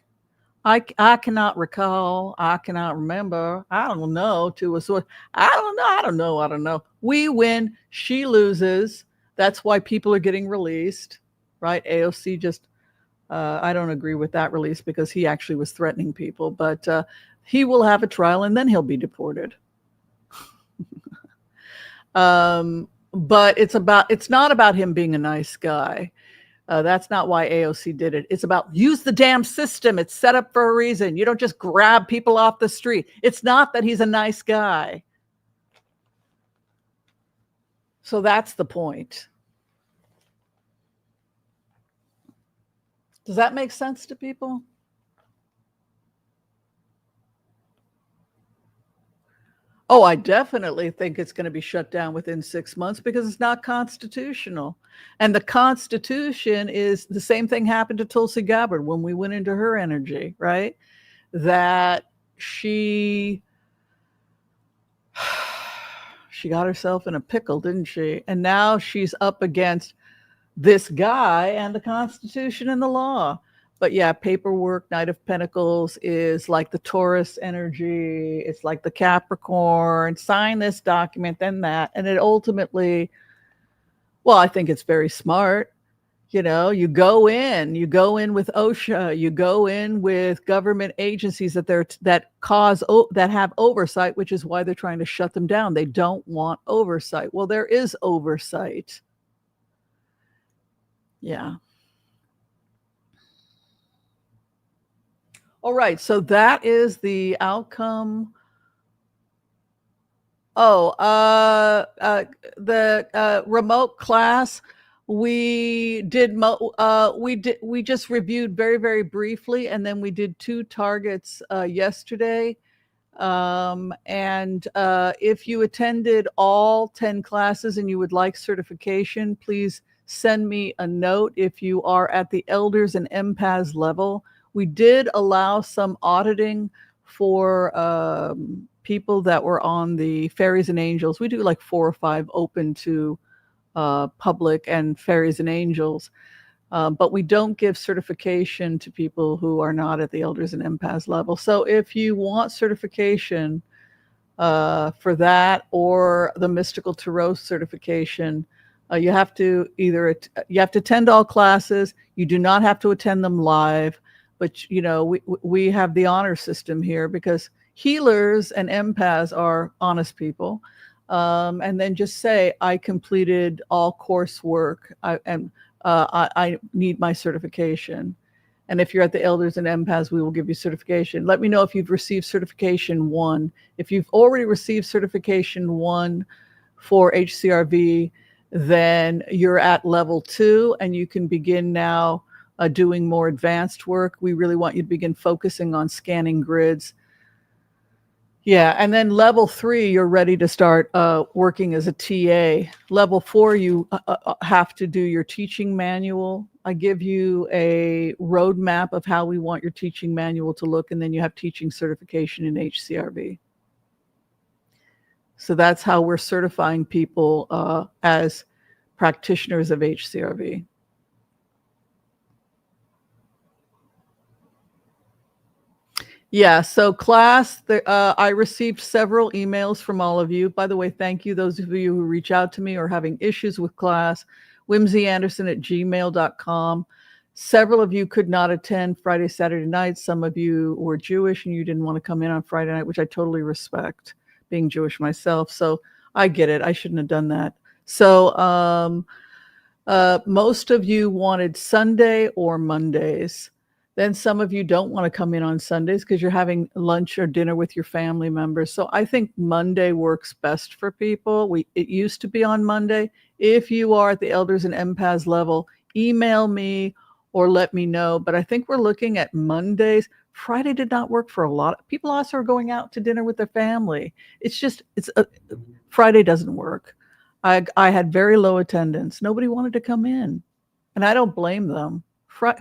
I cannot recall. I cannot remember. I don't know. To a sword. I don't know. We win. She loses. That's why people are getting released, right? AOC just, I don't agree with that release because he actually was threatening people, but he will have a trial and then he'll be deported. But it's not about him being a nice guy. That's not why AOC did it. It's about use the damn system. It's set up for a reason. You don't just grab people off the street. It's not that he's a nice guy. So that's the point. Does that make sense to people? Oh, I definitely think it's going to be shut down within 6 months because it's not constitutional. And the Constitution is the same thing happened to Tulsi Gabbard when we went into her energy, right? That she got herself in a pickle, didn't she? And now she's up against this guy and the Constitution and the law. But yeah, paperwork, Knight of Pentacles is like the Taurus energy. It's like the Capricorn, sign this document, then that. And it ultimately, well, I think it's very smart. You know, you go in with OSHA, you go in with government agencies that have oversight, which is why they're trying to shut them down. They don't want oversight. Well, there is oversight. Yeah. All right, so that is the outcome. The remote class we just reviewed very, very briefly, and then we did 2 targets yesterday. And if you attended all 10 classes and you would like certification, please send me a note if you are at the Elders and Empaths level. We did allow some auditing for people that were on the Fairies and Angels. We do like 4 or 5 open to public and Fairies and Angels. But we don't give certification to people who are not at the Elders and Empaths level. So if you want certification for that or the Mystical Tarot certification, you have to attend all classes. You do not have to attend them live. But, you know, we have the honor system here because healers and empaths are honest people. And then just say, I completed all coursework and I need my certification. And if you're at the Elders and Empaths, we will give you certification. Let me know if you've received certification 1. If you've already received certification 1 for HCRV, then you're at level 2 and you can begin now doing more advanced work. We really want you to begin focusing on scanning grids. Yeah, and then level 3, you're ready to start working as a TA. Level 4, you have to do your teaching manual. I give you a roadmap of how we want your teaching manual to look, and then you have teaching certification in HCRV. So that's how we're certifying people as practitioners of HCRV. Yeah, so class, I received several emails from all of you. By the way, thank you, those of you who reach out to me or having issues with class, whimsyanderson@gmail.com. Several of you could not attend Friday, Saturday night. Some of you were Jewish and you didn't want to come in on Friday night, which I totally respect, being Jewish myself. So I get it. I shouldn't have done that. So most of you wanted Sunday or Mondays. Then some of you don't want to come in on Sundays because you're having lunch or dinner with your family members. So I think Monday works best for people. It used to be on Monday. If you are at the Elders and Empaths level, email me or let me know. But I think we're looking at Mondays. Friday did not work for a lot of people. Also are going out to dinner with their family. Friday doesn't work. I had very low attendance. Nobody wanted to come in, and I don't blame them.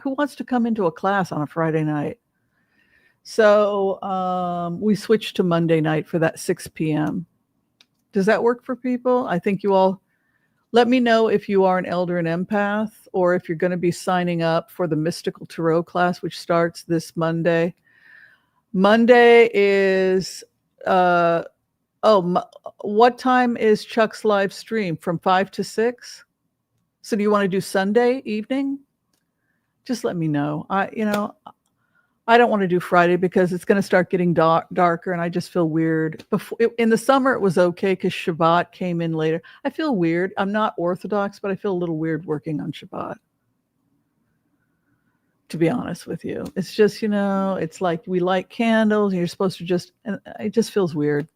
Who wants to come into a class on a Friday night? So we switched to Monday night for that 6 p.m. Does that work for people? I think you all let me know if you are an elder and empath, or if you're going to be signing up for the Mystical Tarot class, which starts this Monday. Monday is, what time is Chuck's live stream? From 5 to 6? So do you want to do Sunday evening? Just let me know. I don't want to do Friday because it's going to start getting darker, and I just feel weird. In the summer, it was okay because Shabbat came in later. I feel weird. I'm not Orthodox, but I feel a little weird working on Shabbat, to be honest with you. It's just, it's like we light candles, and you're supposed to and it just feels weird.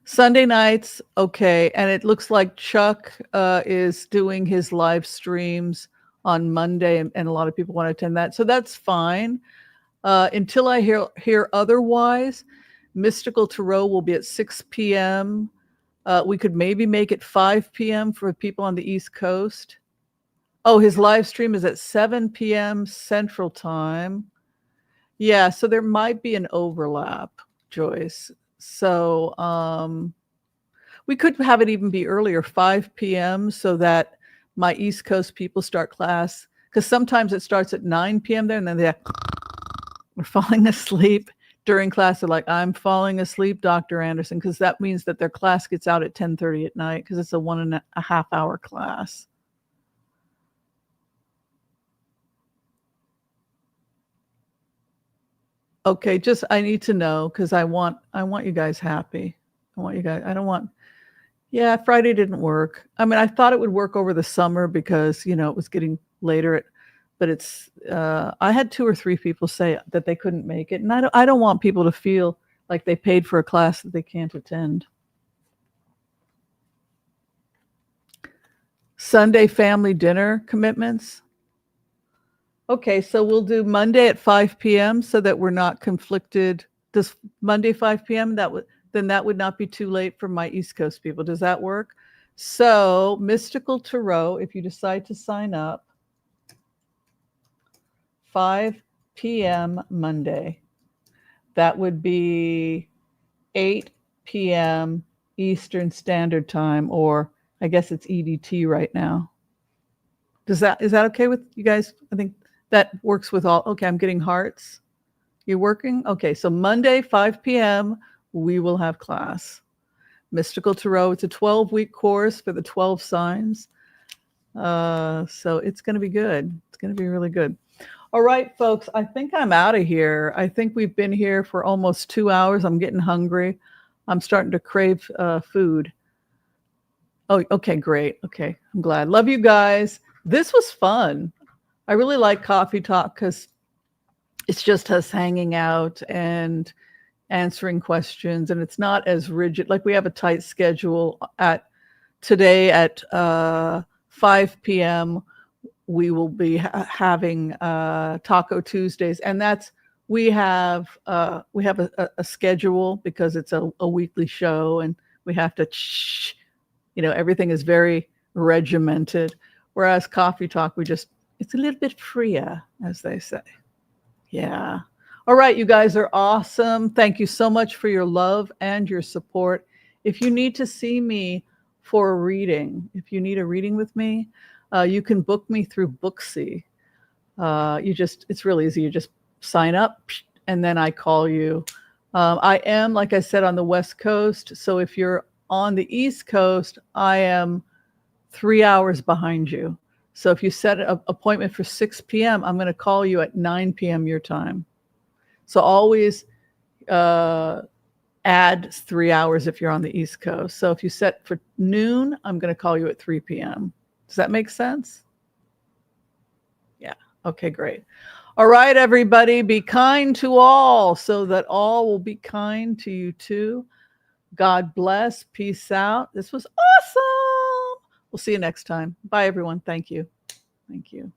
Sunday nights, okay. And it looks like Chuck is doing his live streams on Monday, and a lot of people want to attend that. So that's fine. Until I hear otherwise, Mystical Tarot will be at 6 p.m. We could maybe make it 5 p.m. for people on the East Coast. Oh, his live stream is at 7 p.m. Central Time. Yeah, so there might be an overlap, Joyce. So we could have it even be earlier, 5 p.m., so that my East Coast people start class, because sometimes it starts at 9 p.m. there, and then they're falling asleep during class. They're like, I'm falling asleep, Dr. Anderson, because that means that their class gets out at 10:30 at night, because it's a 1.5 hour class. Okay, I need to know, because I want you guys happy. Yeah, Friday didn't work. I mean, I thought it would work over the summer because, it was getting later. But it's, I had 2 or 3 people say that they couldn't make it. And I don't want people to feel like they paid for a class that they can't attend. Sunday family dinner commitments. Okay, so we'll do Monday at 5 p.m. so that we're not conflicted. Does Monday 5 p.m. Then that would not be too late for my East Coast people. Does that work? So Mystical Tarot, if you decide to sign up, 5 p.m. Monday. That would be 8 p.m. Eastern Standard Time, or I guess it's EDT right now. Is that okay with you guys? I think that works with all. Okay, I'm getting hearts. You're working? Okay, so Monday, 5 p.m., we will have class. Mystical Tarot, it's a 12-week course for the 12 signs. So it's going to be good. It's going to be really good. All right, folks, I think I'm out of here. I think we've been here for almost 2 hours. I'm getting hungry. I'm starting to crave food. Oh, okay, great. Okay, I'm glad. Love you guys. This was fun. I really like Coffee Talk because it's just us hanging out and answering questions, and it's not as rigid. Like, we have a tight schedule. Today at 5 p.m. we will be having Taco Tuesdays, and we have a schedule because it's a weekly show, and we have to everything is very regimented, whereas Coffee Talk, it's a little bit freer, as they say. Yeah. All right, you guys are awesome. Thank you so much for your love and your support. If you need to see me for a reading, if you need a reading with me, you can book me through Booksy. It's really easy. You just sign up, and then I call you. I am, like I said, on the West Coast. So if you're on the East Coast, I am 3 hours behind you. So if you set an appointment for 6 p.m., I'm going to call you at 9 p.m. your time. So always add 3 hours if you're on the East Coast. So if you set for noon, I'm going to call you at 3 p.m. Does that make sense? Yeah. Okay, great. All right, everybody, be kind to all so that all will be kind to you too. God bless. Peace out. This was awesome. We'll see you next time. Bye, everyone. Thank you. Thank you.